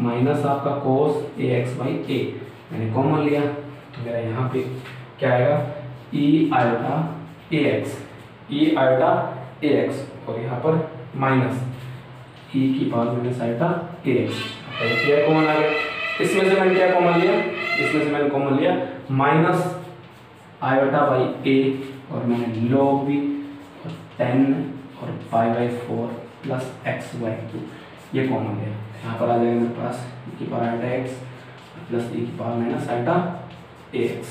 A: माइनस आपका कोस ए एक्स बाई ए मैंने कॉमन लिया, तो मेरा यहाँ पे क्या आएगा, ई आयोटा ए एक्स, ई आयोटा ए एक्स, और यहाँ पर माइनस ई की पावर माइनस आयोटा ए एक्स, क्या कॉमन आ गया, इसमें से मैंने क्या कॉमन लिया, इसमें से मैंने कॉमन लिया माइनस आयोटा बाई ए, और मैंने log भी और 10 और पाई बाई 4 प्लस एक्स बाई 2 ये कॉमन लिया, यहाँ पर आ जाएगा मेरे पास ई की पावर आयोटा एक्स प्लस ई की पावर माइनस आयोटा ए एक्स,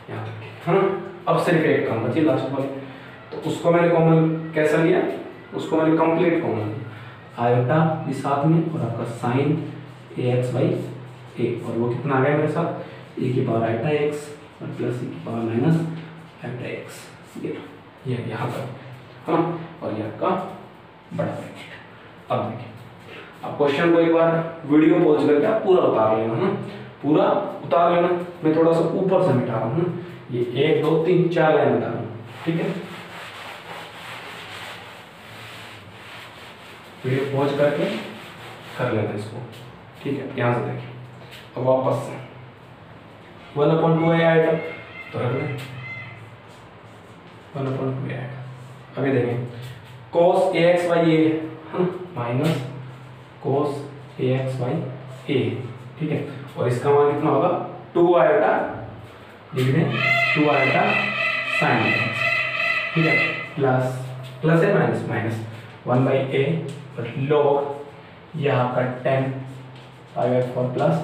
A: यहाँ तक, है ना। अब सिर्फ एक टर्म बची लास्ट वाले, तो उसको मैंने कॉमन कैसा लिया, उसको मैंने कंप्लीट कॉमन लिया, आयोटा भी साथ में और आपका sign a x by a, और वो कितना आ गया मेरे साथ, e की पावर आयोटा एक्स और प्लस ई की पावर माइनस आयोटा एक्स, ये यहाँ पर, है ना, और ये आपका बड़ा ब्रैकेट। अब देखिए, अब क्वेश्चन को एक बार वीडियो पॉज करके आप पूरा उतार लेना, है पूरा उतार लेना, मैं थोड़ा सा ऊपर से मिटा रहा हूँ, ये 1 2 3 4 लाइन मिटा रहा हूँ, ठीक है, वीडियो पॉज करके कर लेते इसको, ठीक है। यहाँ से देखिए, अब वापस से 1/2a आएगा, तो रख लें 1/2a आएगा। अभी देखें cos ax by a minus cos ax by a, ठीक है, और इसका मान कितना होगा, 2 iota dividend 2 iota sine x, ठीक है, प्लस प्लस है माइनस माइनस 1 बाई ए और log यह आपका 10 pi by 4 plus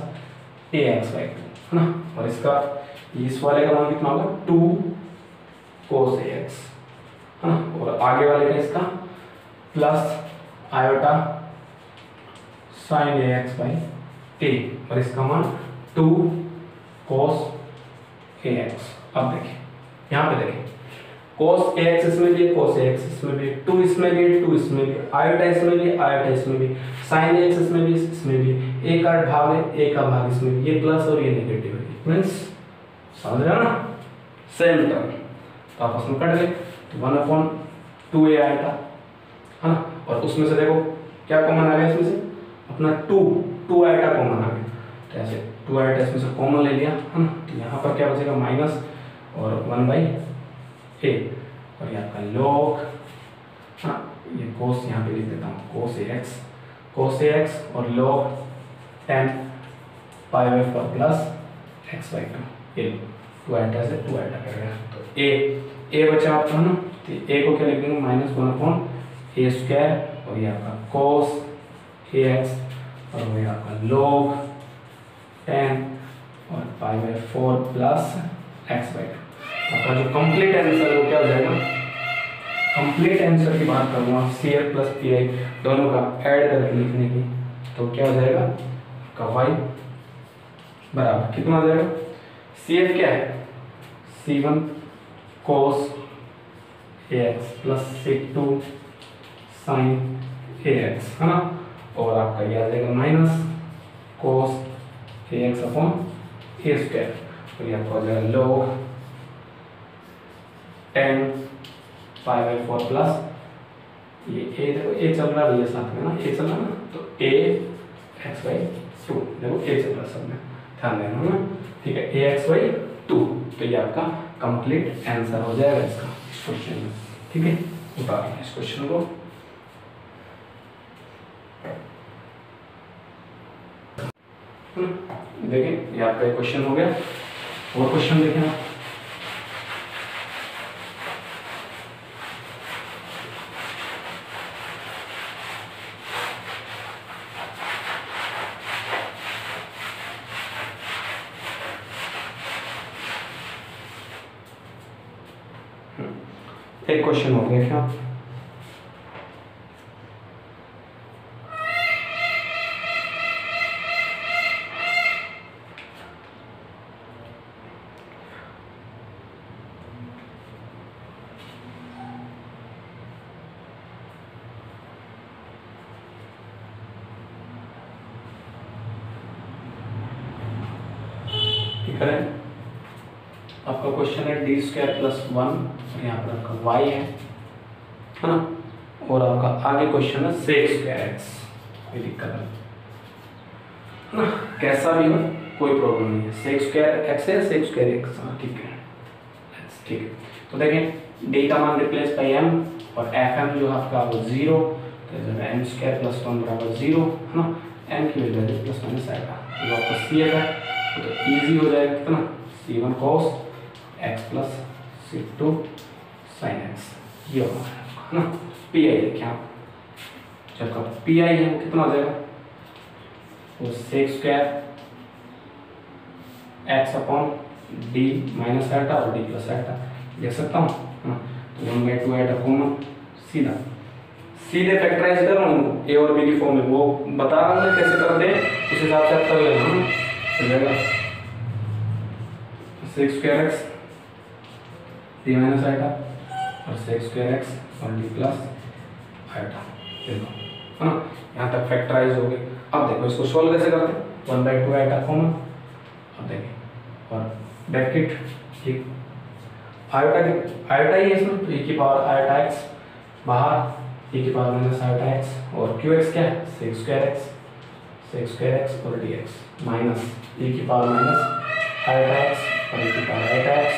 A: a x by 2, है ना, और इसका इस वाले का मान कितना होगा, 2 cos ax, है ना, और आगे वाले का इसका plus iota sine a x by a, और इसका मान 2 cos ax। अब देखिए यहाँ पे देखिए, cos ax इसमें भी, cos ax इसमें भी, 2 इसमें भी, 2 इसमें भी, आयोटा इसमें भी, आयोटा इसमें भी, साइन ax इसमें भी, इसमें भी, ए का भाग है, ए का भाग इसमें भी, ये प्लस और ये नेगेटिव है, मीन्स समझ रहे हो ना, सेम टर्म, तो आपस में कट गए, तो 1/2a आयोटा, है ना, और उसमें से देखो क्या कॉमन आ गया, इसमें से अपना 2 आयोटा कॉमन आ गया, तो ऐसे 2 आयोटा इसमें से कॉमन ले लिया, है ना, तो यहाँ पर क्या बचेगा, माइनस और 1 बाई ए, और ये आपका log, हाँ ये cos यहाँ पे लिख देता हूँ, cos ax और log 10 pi by 4 plus x by 2, ये 2 आयोटा से 2 आयोटा करेगा, तो ए बचा आपका, है ना, तो ए को क्या लिख देंगे, -1/a² और ये आपका cos ax और वही आपका log 10 और π/4 प्लस x/2। आपका जो कंप्लीट आंसर है वो क्या हो जाएगा, कंप्लीट आंसर की बात करूँगा CF प्लस PI दोनों का ऐड करके लिखने की, तो क्या हो जाएगा आपका y बराबर कितना हो जाएगा, CF क्या है C1 cos AX plus C2 sin AX है ना, और आपका ये आ जाएगा minus cos AX upon A square, तो ये आपका हो जाएगा log 10 π/4 प्लस ये a, देखो a चल रहा है भैया साथ में ना, a चल रहा है ना, तो a x/2, देखो a चल रहा है सब में, ध्यान देना ना, ठीक है, a x/2, तो ये आपका कंप्लीट आंसर हो जाएगा इसका इस क्वेश्चन में, ठीक है। उठा लेंगे इस क्वेश्चन को, देखिए ये आपका क्वेश्चन हो गया। और क्वेश्चन देखें आप, एक क्वेश्चन हो गया क्या, ठीक है। आपका क्वेश्चन है d² + 1, यहाँ पर आपका y है ना, और आपका आगे क्वेश्चन है sec²x, कोई दिक्कत नहीं ना, कैसा भी हो कोई प्रॉब्लम नहीं है, sec²x है sec²x, ठीक है, ठीक है। तो देखें d का मान रिप्लेस बाई m और fm जो आपका वो 0, तो m² + 1 बराबर 0 है ना, m की वैल्यू प्लस माइनस आएगा, जो आपका CF है तो इजी हो जाएगा कितना, C1 cos x plus C2 sin x, ये होगा है ना। PI देखिए आप, जब का PI है वो कितना हो जाएगा, वो sec² x upon d minus iota और d प्लस आइटा देख सकता हूँ, तो 1/2 आइटा कॉमन, सीधे फैक्टराइज कर रहा हूँ a और b की फॉर्म में, वो बता रहा हूँ कैसे करते हैं, उस हिसाब से आप कर लेना हो जाएगा sec²x d माइनस आइटा और sec²x और d प्लस आइटा, देखो है ना, यहाँ तक फैक्टराइज हो गए। अब देखो इसको सोल्व कैसे करते हैं, 1/2 आइटा कॉमन, अब देखिए और ब्रैकेट, ठीक आइटा ही है इसमें, तो e की पावर आइटा x बाहर, e की पावर माइनस आइटा x, और qx क्या है sec²x और dx माइनस e की पावर माइनस आइटा x और e की पावर आइटा x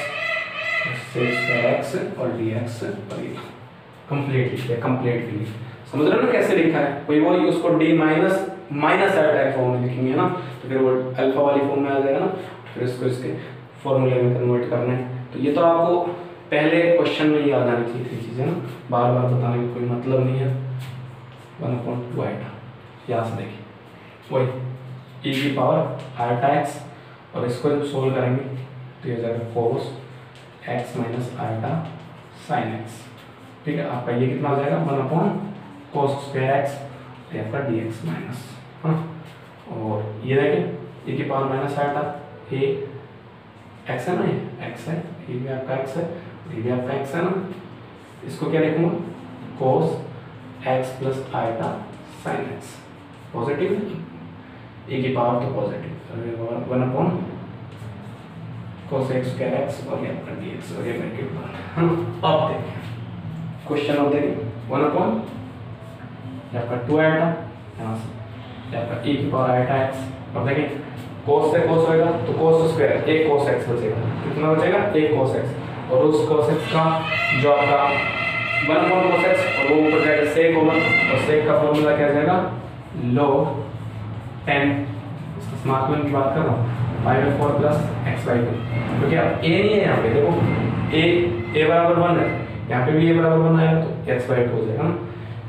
A: sec²x और dx और ये कंप्लीट लिखिए, कंप्लीट भी लिखिए, समझ रहे हो ना कैसे लिखा है, कोई वो उसको d माइनस आइटा की फॉर्म में लिखेंगे ना, तो फिर वो अल्फा वाली फॉर्म में आ जाएगा ना, फिर इसको इसके फॉर्मूले में कन्वर्ट करना है। तो ये तो आपको पहले क्वेश्चन में याद आनी चाहिए चीज़ें ना, बार बार बताने का कोई मतलब नहीं है। 1/2 आइटा, यहाँ से देखिए वही e की पावर आइटा x, और इसको जब सोल्व करेंगे तो ये हो जाएगा cos x minus iota sin x, ठीक है। आपका ये कितना हो जाएगा 1/cos²x, ये आपका dx माइनस, हाँ, और ये देखें e की पावर माइनस आइटा, ये x है ना, ये x है, ये भी आपका x है, ये भी आपका x है ना, इसको क्या लिखूंगा cos x plus iota sin x, positive है, e की पावर तो पॉजिटिव, 1/cos x² और ये आपका dx और ये ब्रैकेट बंद। अब देखिए क्वेश्चन अब देखिए 1/, ये आपका 2 आइटा, यहाँ से ये आपका e की पावर आइटा x, अब देखिए cos से cos होएगा तो cos², एक cos x बचेगा, कितना बचेगा एक cos x, और उस cos x का जो आपका 1/cos x और वो ऊपर जाएगा sec होगा, और sec का फॉर्मूला क्या जाएगा log 10, स्मार्ट वन की बात कर रहा हूँ, π/4 प्लस x/2, क्योंकि अब a नहीं है यहाँ पे, देखो a बराबर 1 है, यहाँ पे भी a बराबर 1 आया तो x/2 हो जाएगा ना,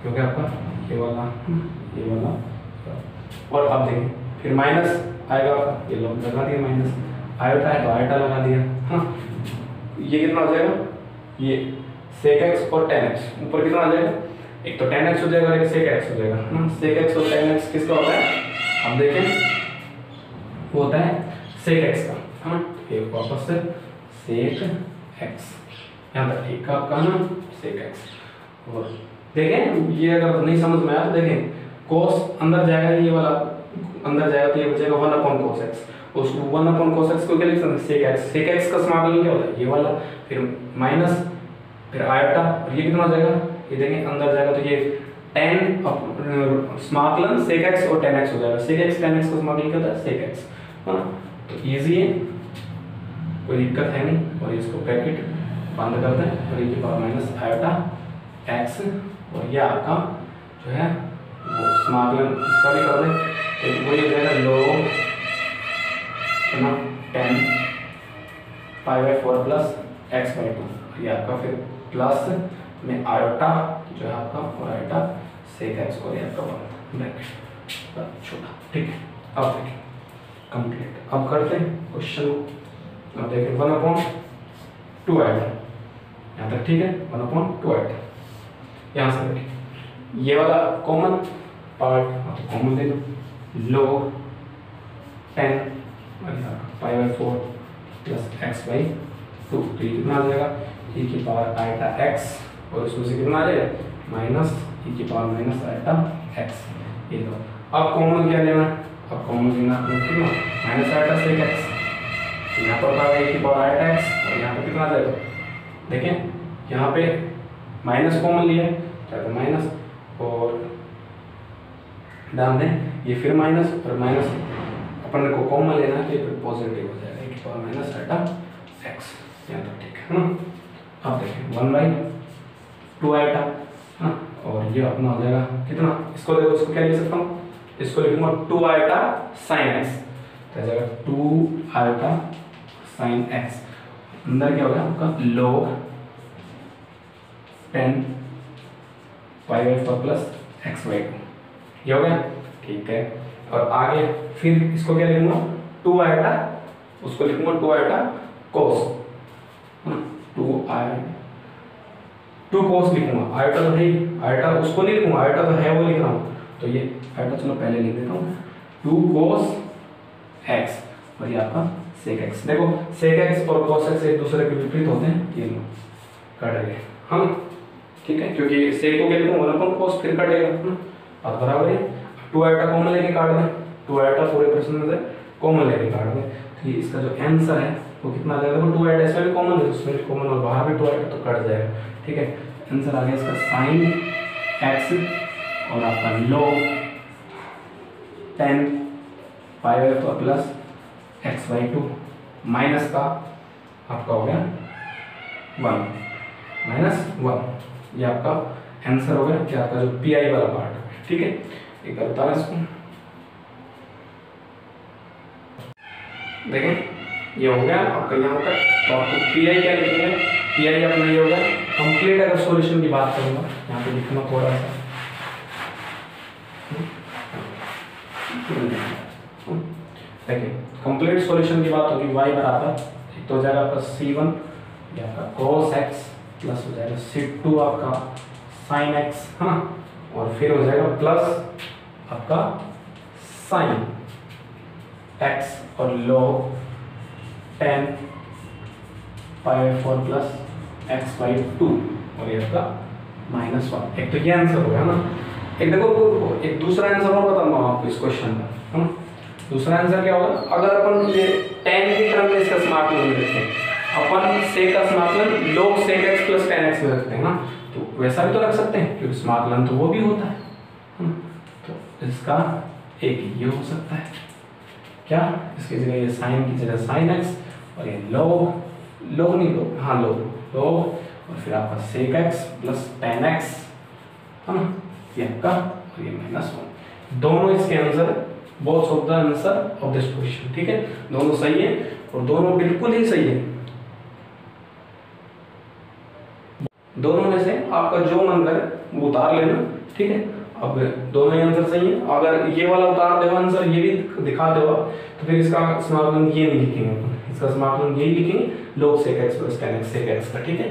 A: क्योंकि आपका ये वाला और अब देखें फिर माइनस आएगा आपका, ये लोग लगा दिया माइनस, आयोटा है तो आयोटा लगा दिया। हाँ, ये कितना हो जाएगा, ये sec x और tan x, ऊपर कितना आ जाएगा, एक तो tan x हो जाएगा और एक sec x हो जाएगा। हाँ, sec x और tan x किसका होता है, अब देखें वो होता है sec x का। हाँ, एक वापस से sec x, यहाँ तक ठीक है आपका ना, sec x। और देखें ये अगर नहीं समझ में आया तो देखें cos अंदर जाएगा, ये वाला अंदर जाएगा तो ये बचेगा 1/cos x, उसको 1/cos x को क्या लिख सकते हैं, sec x का समाकलन क्या होता है, ये वाला, फिर माइनस, फिर आयोटा, और ये कितना हो जाएगा, ये देखें अंदर जाएगा तो ये tan समाकलन sec x और tan x हो जाएगा। sec x tan x का समाकलन क्या होता है, sec x, है ना। तो इजी है, कोई दिक्कत है नहीं। और इसको ब्रैकेट बंद करते हैं और ये पावर माइनस आयोटा x, और ये आपका जो है वो समाकलन इसका भी कर दें तो वो ये हो जाएगा log ना tan π/4 प्लस x/2, ये आपका फिर प्लस में आयोटा जो है आपका, और आयोटा sec x, और ये आपका ब्रैकेट छोटा, ठीक है। अब देखिए कंप्लीट, अब करते हैं क्वेश्चन को। अब देखिए 1/2 आयोटा यहाँ तक, ठीक है, 1/2 आयोटा, यहाँ से देखिए ये वाला कॉमन पार्ट, तो कॉमन ले लो, log tan π/4 प्लस x/2, तो ये कितना आ जाएगा, e की पावर आयोटा x, और इसमें से कितना आ जाएगा माइनस e की पावर माइनस आयोटा x, ये दो। अब कॉमन क्या लेना है, अब कॉमन लेना है कितना, माइनस आयोटा sec x, यहाँ पर आ e की पावर आयोटा x, और यहाँ पर कितना आ जाएगा, देखें यहाँ पे माइनस कॉमन लिया है तो माइनस, और डाल दें ये फिर माइनस, और माइनस अपन को कॉमन लेना है तो फिर पॉजिटिव हो जाएगा, e की पावर माइनस आयोटा x, यहाँ तक ठीक है ना। अब देखें 1/2 आयोटा, हाँ, और ये अपना हो जाएगा कितना, इसको देखो, इसको क्या लिख सकता हूँ, इसको लिखूंगा 2 आयोटा sin x, तो जाएगा 2 आयोटा sin x, अंदर क्या हो गया आपका log tan π/4 प्लस x/2, ये हो गया, ठीक है। और आगे फिर इसको क्या लिखूंगा 2 आयोटा, उसको लिखूंगा 2 आयोटा cos, 2 cos लिखूंगा, आयोटा तो है ही, आयोटा उसको नहीं लिखूंगा, आयोटा तो है वो लिख रहा हूँ, तो ये आयोटा चलो पहले लिख देता हूँ 2 cos x, और ये आपका sec x। देखो sec x और cos x एक दूसरे के विपरीत होते हैं, ये लो कट गए हम, ठीक है, क्योंकि sec को क्या लिखूंगा 1/cos, फिर कटेगा, और बराबर है 2 आयोटा कॉमन लेके काट दें, 2 आयोटा पूरे प्रश्न में से कॉमन लेके काट दें, तो ये इसका जो आंसर है वो कितना आ जाएगा, देखो 2 आयोटा इसमें भी कॉमन है, उसमें भी कॉमन, और बाहर भी 2 आयोटा तो कट जाएगा, ठीक है। आंसर आ गया इसका sin x, और आपका log tan π/4 plus x/2 minus का आपका हो गया 1 -1, ये आपका आंसर हो गया, क्या आपका जो PI वाला पार्ट है, ठीक है। एक करता है इसको, देखें ये हो गया आपका यहाँ तक, तो आपको PI क्या लिखेंगे, PI अपना ये हो गया कंप्लीट। अगर सॉल्यूशन की बात करूँगा यहाँ पे लिखूंगा थोड़ा सा, देखिए कंप्लीट सॉल्यूशन की बात होगी, y बराबर एक तो हो जाएगा आपका C1 ये आपका cos x, प्लस हो जाएगा C2 आपका sin x, हाँ, और फिर हो जाएगा प्लस आपका sin x, और log tan π/4 प्लस x/2, और ये आपका -1। एक तो ये आंसर हो गया ना। एक देखो एक दूसरा आंसर और बताऊंगा आपको इस क्वेश्चन का, है ना। दूसरा आंसर क्या होगा, अगर अपन ये tan की टर्म में इसका समाकलन में रखते हैं, अपन sec का समाकलन log sec x plus tan x में रखते हैं ना, तो वैसा भी तो रख सकते हैं, क्योंकि समाकलन तो वो भी होता है ना। तो इसका एक ये हो सकता है क्या, इसकी जगह ये sin की जगह sin x, और ये log नहीं log, हाँ log, और फिर आपका sec x plus tan x, है ना, ये आपका, और ये -1। दोनों इसके answer, both of the answer of this question, ठीक है, दोनों सही है, और दोनों बिल्कुल ही सही है। दोनों में से आपका जो मन करे वो उतार लेना, ठीक है। अब दोनों ही आंसर सही है। अगर ये वाला उतार दो आंसर, ये भी दिखा दो तो फिर इसका समाकलन ये नहीं लिखेंगे अपन, इसका समाकलन यही लिखेंगे log sec x plus tan x sec x का, ठीक है।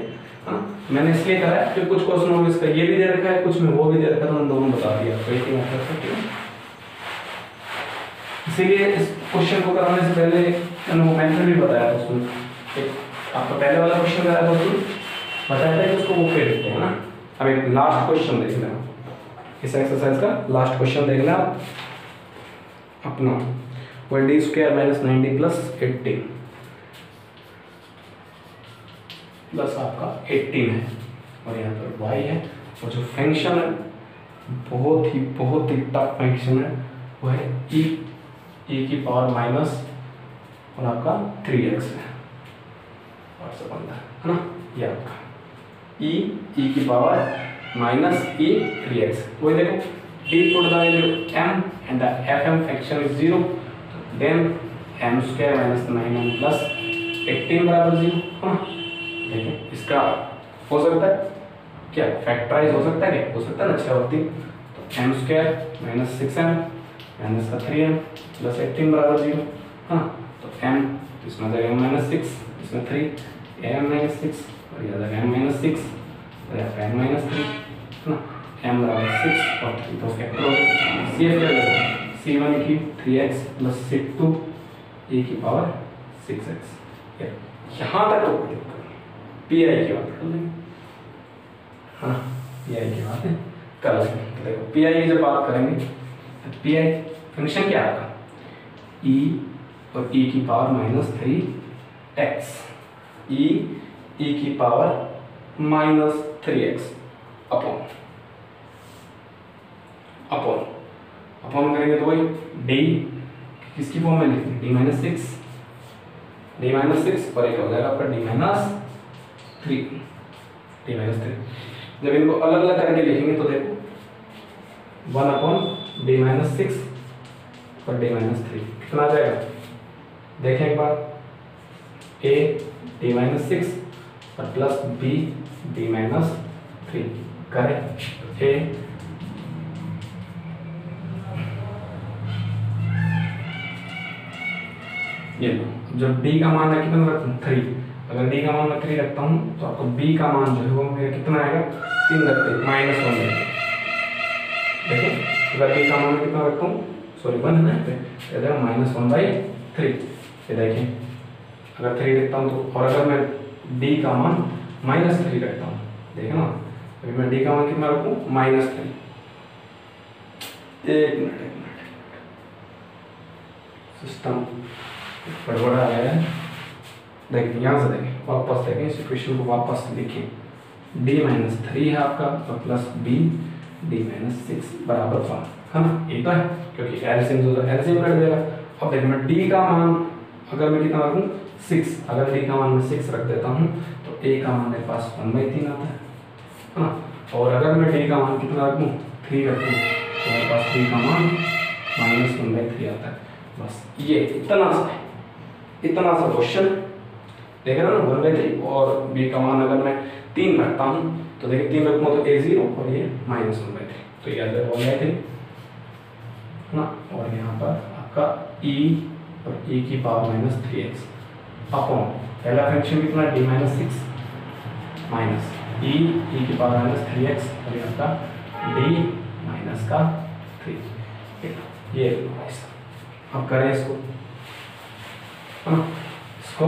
A: हाँ, मैंने इसलिए कहा है कि कुछ क्वेश्चन में इसका ये भी दे रखा है, कुछ में वो भी दे रखा है, तो मैंने दोनों बता दिया आपको एक ही आंसर है, ठीक है। इसीलिए इस क्वेश्चन को कराने से पहले मैंने वो मेथड भी बताया था उसमें, एक आपका पहले वाला क्वेश्चन कराया था उसमें बताया था कि उसको वो फिर लिखते हैं ना। अब एक लास्ट क्वेश्चन देख लेना, इस एक्सरसाइज का लास्ट क्वेश्चन देख लेना अपना, वो D square minus 90 plus 18 plus आपका 18 है, और यहाँ पर y है, और जो फंक्शन है बहुत ही टफ फंक्शन है, वो है e की पावर माइनस और आपका 3x है, और सब अंदर है ना, ये आपका e की पावर माइनस e 3x, वही देखो d put the value m and the fm fraction is 0, then m square minus 9m plus 18 बराबर 0, हाँ देखिए इसका हो सकता है क्या, फैक्टराइज हो सकता है क्या, हो सकता है ना, 6 होती, तो m square minus 6m minus का 3m प्लस 18 बराबर 0, हाँ तो m इसमें आ जाएगा माइनस 6, इसमें 3 m माइनस 6 और ये आ जाएगा m माइनस 6 और यहाँ पे m माइनस 3 है ना, m बराबर 6 और 3 तो फैक्टर हो गया, CF क्या लगेगा C1 की 3x प्लस C2 e की पावर 6x, यहाँ तक तो कोई दिक्कत नहीं, PI की बात कर लेंगे, हाँ PI की बात है कर लेंगे। तो देखो PI की जब बात करेंगे तो PI फंक्शन क्या आएगा, e और e की पावर माइनस 3x, e की पावर माइनस 3x अपॉन करेंगे तो वही d किसकी फॉर्म में लिखेंगे, d माइनस 6 और एक हो जाएगा आपका d माइनस 3, जब इनको अलग अलग करके लिखेंगे तो देखो 1 अपॉन d माइनस 6 और d माइनस 3 कितना आ जाएगा, देखें एक बार, a d माइनस 6 और प्लस b d माइनस 3 करें, a ये जब d का मान है कितना रखता हूँ 3, अगर d का मान मैं 3 रखता हूँ तो आपको b का मान जो है वो मेरा कितना आएगा 3 रखते माइनस 1 है, देखिए अगर b का मान मैं कितना रखता हूँ, सॉरी 1 है पे इधर माइनस 1/3, ये देखिए अगर 3 रखता हूँ तो, और अगर मैं d का मान माइनस 3 रखता हूँ, देखिए ना अभी मैं d का मान कितना रखूँ माइनस 3, एक मिनट सिस्टम गड़बड़ा आ गया है, देखिए यहाँ से देखें वापस देखें इस इक्वेशन को वापस लिखें, d माइनस 3 है आपका और प्लस b d माइनस 6 बराबर 1 है ना, ये तो है क्योंकि एलसीएम कर देगा। अब देखिए मैं d का मान अगर मैं कितना रखूँ 6, अगर d का मान मैं 6 रख देता हूँ तो a का मान मेरे पास 1/3 आता है ना, और अगर मैं d का मान कितना रखूँ 3 रखूँ तो मेरे पास 3 का मान माइनस 1/3 आता है, बस ये इतना सा क्वेश्चन देख रहे हो ना 1/3, और b का मान अगर मैं 3 रखता हूँ तो देखिए 3 रखूँगा तो a0 और ये माइनस 1/3, तो ये आ जाएगा 1/3 ना, और यहाँ पर आपका e और e की पावर माइनस 3x अपॉन पहला फंक्शन कितना d माइनस 6 माइनस e की पावर माइनस 3x और यहाँ का d माइनस का 3, ये अब करें इसको, इसको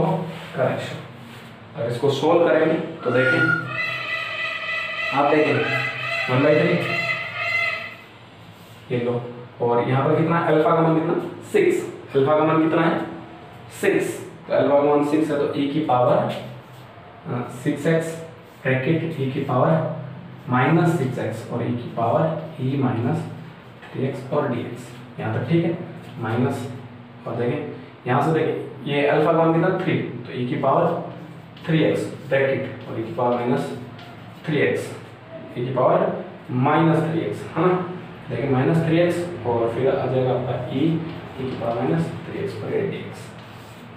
A: करेक्शन, अगर इसको सोल्व करेंगे तो देखें आप देखें 1/3 ये लो, और यहाँ पर कितना अल्फा का मान कितना 6, अल्फा का मान कितना है 6, तो अल्फा का मान 6 है तो e की पावर 6x ब्रैकेट e की पावर माइनस 6x और e की पावर e माइनस 3x और dx, यहाँ तक ठीक है माइनस, और देखें यहाँ से देखें ये अल्फा का मान कितना 3, तो e की पावर 3x ब्रैकेट और e की पावर माइनस 3x, e की पावर माइनस 3x है ना, देखिए माइनस 3x और फिर आ जाएगा आपका e की पावर माइनस 3x पर dx,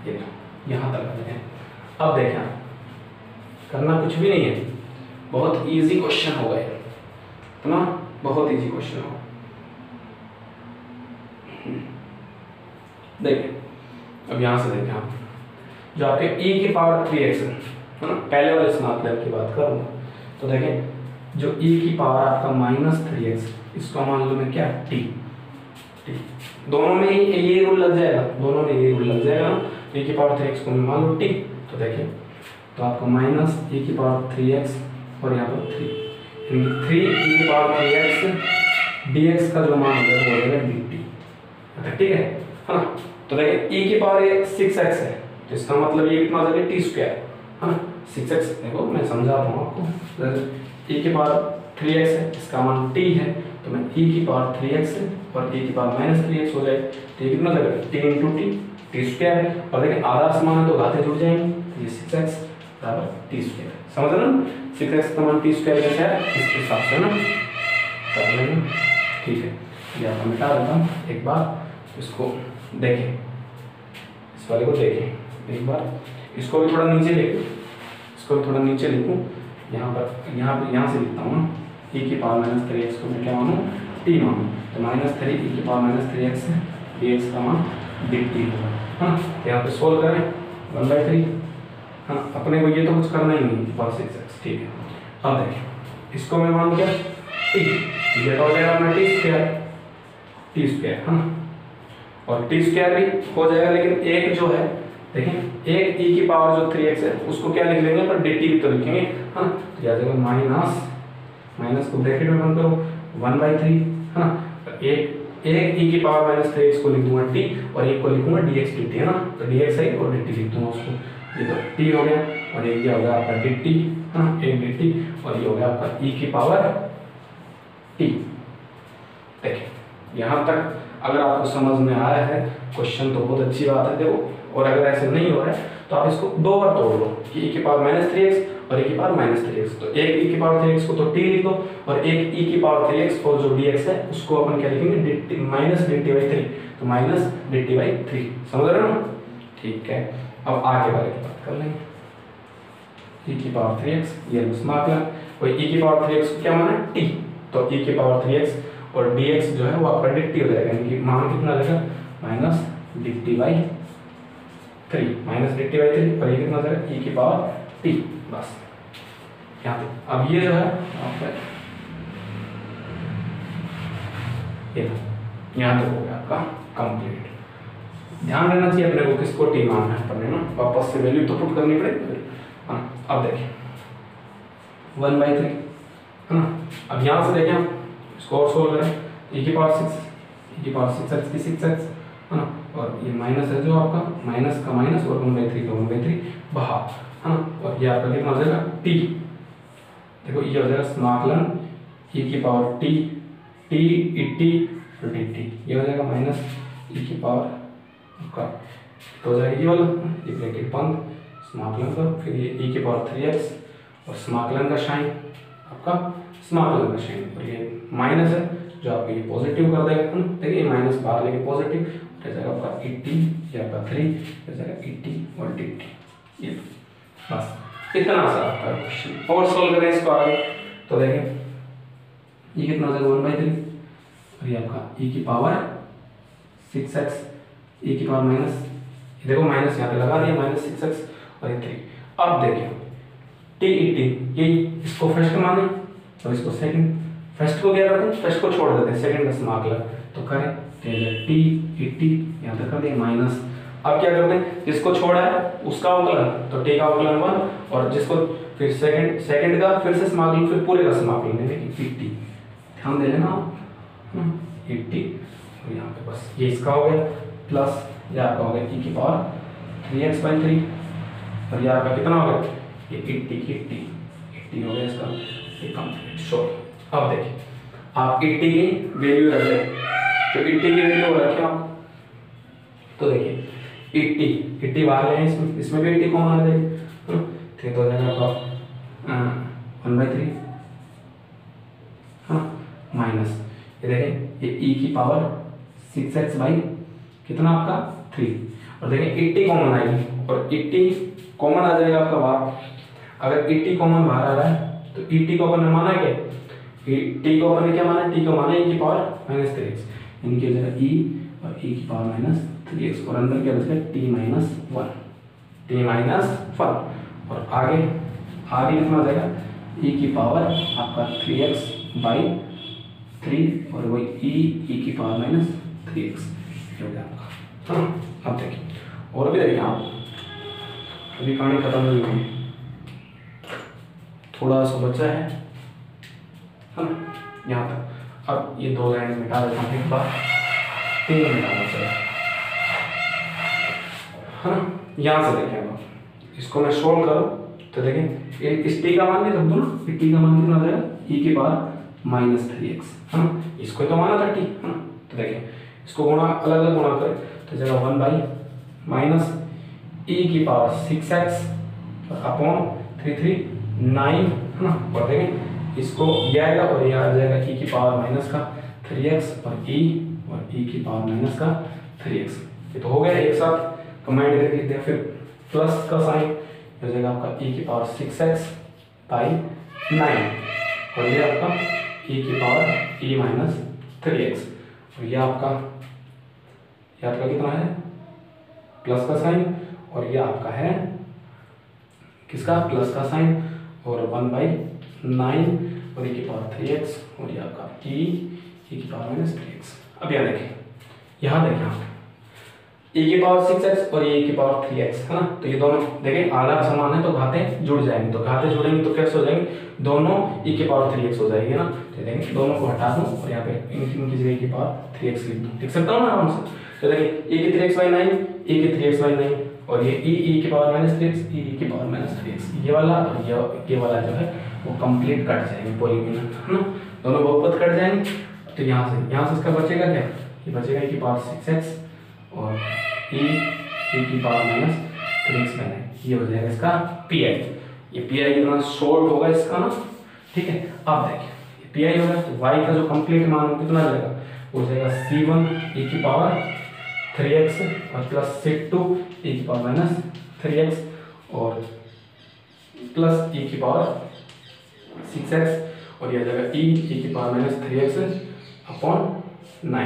A: ये यहाँ तक आ जाए। अब देखें करना कुछ भी नहीं है, बहुत इजी क्वेश्चन हो गए, इतना बहुत इजी क्वेश्चन होगा। देखिए अब यहाँ से देखें आप, जो आपके e की पावर 3x है ना, पहले वाले समाकलन की बात करूँगा, तो देखें जो e की पावर आपका -3x, इसको मान लो मैं क्या t, दोनों में ये रूल लग जाएगा, दोनों में ये रूल लग जाएगा ना, तो e की पावर 3x को मैं मान लो t, तो देखिए तो आपका -e की पावर 3x और यहाँ पर 3, यानी 3e की पावर 3x dx का जो मान होगा वो हो जाएगा dt, ठीक है ना। तो देखिए e की पावर 6x है, तो इसका मतलब ये कितना हो जाएगा t स्क्वायर, है ना। 6x देखो मैं समझाता हूँ आपको, e की पावर 3x है, इसका मान t है, तो मैं e की पावर 3x है और e की पावर -3x हो जाए, तो ये कितना लगेगा t इंटू टी स्क्वायर है, और देखिए आधा समान है तो घातें जुड़ जाएंगी, तो ये 6x बराबर टी स्क्वायर, समझ रहे ना। 6x का मान टी स्क्वायर कैसे है इस हिसाब से ना कर लेंगे, ठीक है। ये आपको मिटा देता हूँ एक बार, इसको देखें, इस वाले को देखें एक बार, इसको भी थोड़ा नीचे लिखूँ, इसको भी थोड़ा नीचे लिखूँ, यहाँ से लिखता हूँ e की पावर -3x को मैं क्या मानूँ t मानूँ, तो -3 e की पावर -3x dx का मान dt होगा, है ना। यहाँ पे सोल्व करें 1/3, हाँ अपने को ये तो कुछ करना ही नहीं, बस 6x, ठीक है। अब देखिए इसको मैं मानूँ क्या t, ये हो जाएगा अपना टी स्क्वायर, है ना, और टी स्क्वायर भी हो जाएगा, लेकिन एक जो है देखें एक e की पावर जो 3x है उसको क्या लिख लेंगे पर dt भी तो लिखेंगे, है ना। तो क्या आ जाएगा माइनस को ब्रैकेट में बंद करो 1/3, है ना, एक e की पावर -3x को लिख दूंगा t और एक को लिखूंगा dx dt, है ना, तो dx है और dt लिख दूंगा उसको, ये तो t हो गया और ये क्या हो गया आपका dt, है ना, एक dt, और ये हो गया आपका e की पावर t। देखिए यहाँ तक अगर आपको समझ में आया है क्वेश्चन तो बहुत अच्छी बात है, देखो, और अगर ऐसे नहीं हो रहा है तो आप इसको दो बार तोड़ लो कि e की पावर -3x और e की पावर -3x, तो एक e की पावर 3x को तो t लिख दो और एक e की पावर 3x और जो dx है उसको अपन क्या लिखेंगे -dt/3, तो -dt/3, समझ रहे हो ना, ठीक है। अब आगे वाले की बात कर लेंगे, e की पावर 3x ये समाकलन, कोई e की पावर 3x क्या माना है t, तो e की पावर 3x और dx जो है वो आपका dt हो जाएगा, यानी कि मान कितना लगेगा -dt/3, -dt/3, और ये कितना जाएगा e की पावर t, बस यहाँ पे। अब ये जो है आपका ये यहाँ तक हो गया आपका कंप्लीट। ध्यान रहना चाहिए अपने को किसको t मानना है अपने ना, वापस से वैल्यू तो पुट करनी पड़ेगी फिर, हाँ। अब देखिए 1/3, है ना। अब यहाँ से देखें इसको और सोल्व करें, e की पावर 6x की 6x, है ना, और ये माइनस है जो आपका माइनस का माइनस और 1/3 का 1/3 बाहर, है ना, और ये आपका कितना हो जाएगा t, देखो ये हो जाएगा समाकलन e की पावर t और dt, ये हो जाएगा -e की पावर आपका तो हो जाएगा ये वाला, ये ब्रैकेट बंद, समाकलन का, फिर ये e की पावर 3x और समाकलन का साइन आपका समाकलन का साइन, और ये माइनस है जो आपको ये पॉजिटिव कर देगा, है ना, देखिए ये माइनस बाहर लेके पॉजिटिव हो जाएगा आपका 80, ये आपका 3 हो जाएगा 80 और dt, ये बस इतना सा आपका क्वेश्चन। और सोल्व करें इसको आगे, तो देखें ये कितना हो जाएगा 1/3 और ये आपका e की पावर 6x, e की पावर माइनस, देखो माइनस यहाँ पे लगा दिया -6x और ये 3। अब देखिए t ये इसको फर्स्ट माने और इसको सेकंड, फर्स्ट को क्या करते हैं फर्स्ट को छोड़ देते हैं, सेकंड का समाकलन तो करें t यहाँ तक कर दिया माइनस। अब क्या करते हैं जिसको छोड़ा है उसका अवकलन, तो t का अवकलन 1 और जिसको फिर सेकंड का फिर से समाकलन, फिर पूरे का समाकलन देने की 80, ध्यान दे लेना आप 80, और यहाँ पे बस ये इसका हो गया प्लस ये आपका हो गया e की पावर 3x/3 और ये आपका कितना हो गया ये 80 हो गया इसका, ये कंप्लीट सॉल्व। अब देखिए आप 80 की वैल्यू रख लें, तो 80 की वैल्यू रखें आप, तो देखिए 80 बाहर ले इसमें भी 80 कॉमन आ जाएगी, तो हो जाएगा आपका 1/3, हाँ, माइनस ये देखें ये e की पावर 6x बाई कितना आपका 3, और देखें 80 कॉमन आएगी और 80 कॉमन आ जाएगा आपका बाहर। अगर 80 कॉमन बाहर आ रहा है तो 80 को अपन ने माना क्या टी को अपन ने क्या माना, टी को माना e की पावर माइनस 3x, इनकी जगह e और e की पावर माइनस 3x, और अंदर क्या बचेगा t माइनस 1 और आगे कितना हो जाएगा e की पावर आपका 3x बाई 3 और वही e की पावर माइनस 3x हो गया आपका। हाँ, अब देखिए और भी देखिए आप, अभी कहानी खत्म नहीं हुई है, थोड़ा सा बचा है ना यहाँ तक। अब ये 2 लाइन मिटा देता हूँ, एक बार 3 मिटाना चाहिए, है ना। यहाँ से देखें अब इसको मैं सोल्व करूँ तो देखें इस टी का मान नहीं रख दो ना, टी का मान कितना हो जाएगा e की पावर माइनस 3x, है ना। इसको तो माना था टी, है ना। तो देखें इसको गुणा अलग अलग गुणा करें तो जगह 1 बाई माइनस e की पावर 6x अपॉन 9, है ना। और देखें इसको ये आएगा और ये आ जाएगा e की पावर माइनस का 3x और e की पावर माइनस का 3x। ये तो हो गया एक साथ कंबाइंड करके लिख दिया। फिर प्लस का साइन हो जाएगा आपका e की पावर 6x बाई 9 और ये आपका e की पावर e माइनस 3x, और ये आपका कितना है प्लस का साइन, और ये आपका है किसका प्लस का साइन, और 1 बाई 9 और e की पावर 3x और ये आपका e की पावर माइनस 3x। अब यहाँ देखें आप e की पावर 6x और e की पावर 3x, है ना। तो ये दोनों देखें आधा समान है तो घातें जुड़ जाएंगे, तो घातें जुड़ेंगे तो कैसे हो जाएंगे, दोनों e की पावर 3x हो जाएगी, ना। तो देखें दोनों को हटा दूं और यहाँ पे इनकी जगह e की पावर 3x लिख सकता हूँ ना आराम से। तो देखिए e की 3x बाई 9, e की 3x बाई 9 और ये e की पावर माइनस 3x, e की पावर माइनस 3x, ये वाला और ये वाला जो है वो कंप्लीट कट जाएंगे पॉलीमिनल, है ना। दोनों बहुपद कट जाएंगे। तो यहाँ से इसका बचेगा क्या, ये बचेगा e की पावर 6x और e की पावर माइनस 3x बाई 9, ये हो जाएगा इसका पी आई। ये पी आई इतना शॉर्ट होगा इसका ना, ठीक है। अब देखिए पी आई होगा तो y का जो कंप्लीट मान हो कितना जाएगा, हो जाएगा c1 e की पावर 3x और प्लस c2 e की पावर माइनस 3x और प्लस e की पावर 6x और यह आ जाएगा e की पावर माइनस 3x अपॉन 9,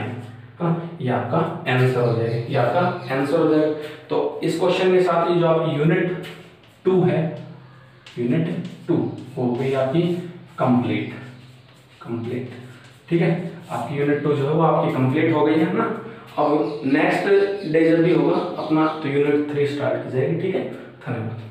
A: हाँ। ये आपका आंसर हो जाएगा, ये आपका आंसर हो जाएगा। तो इस क्वेश्चन के साथ ही जो आपकी यूनिट 2 है, यूनिट 2 वो हो गई आपकी कंप्लीट, ठीक है। आपकी यूनिट 2 जो है वो आपकी कंप्लीट हो गई है ना। अब नेक्स्ट डे जब भी होगा अपना तो यूनिट 3 स्टार्ट की जाएगी, ठीक है। धन्यवाद।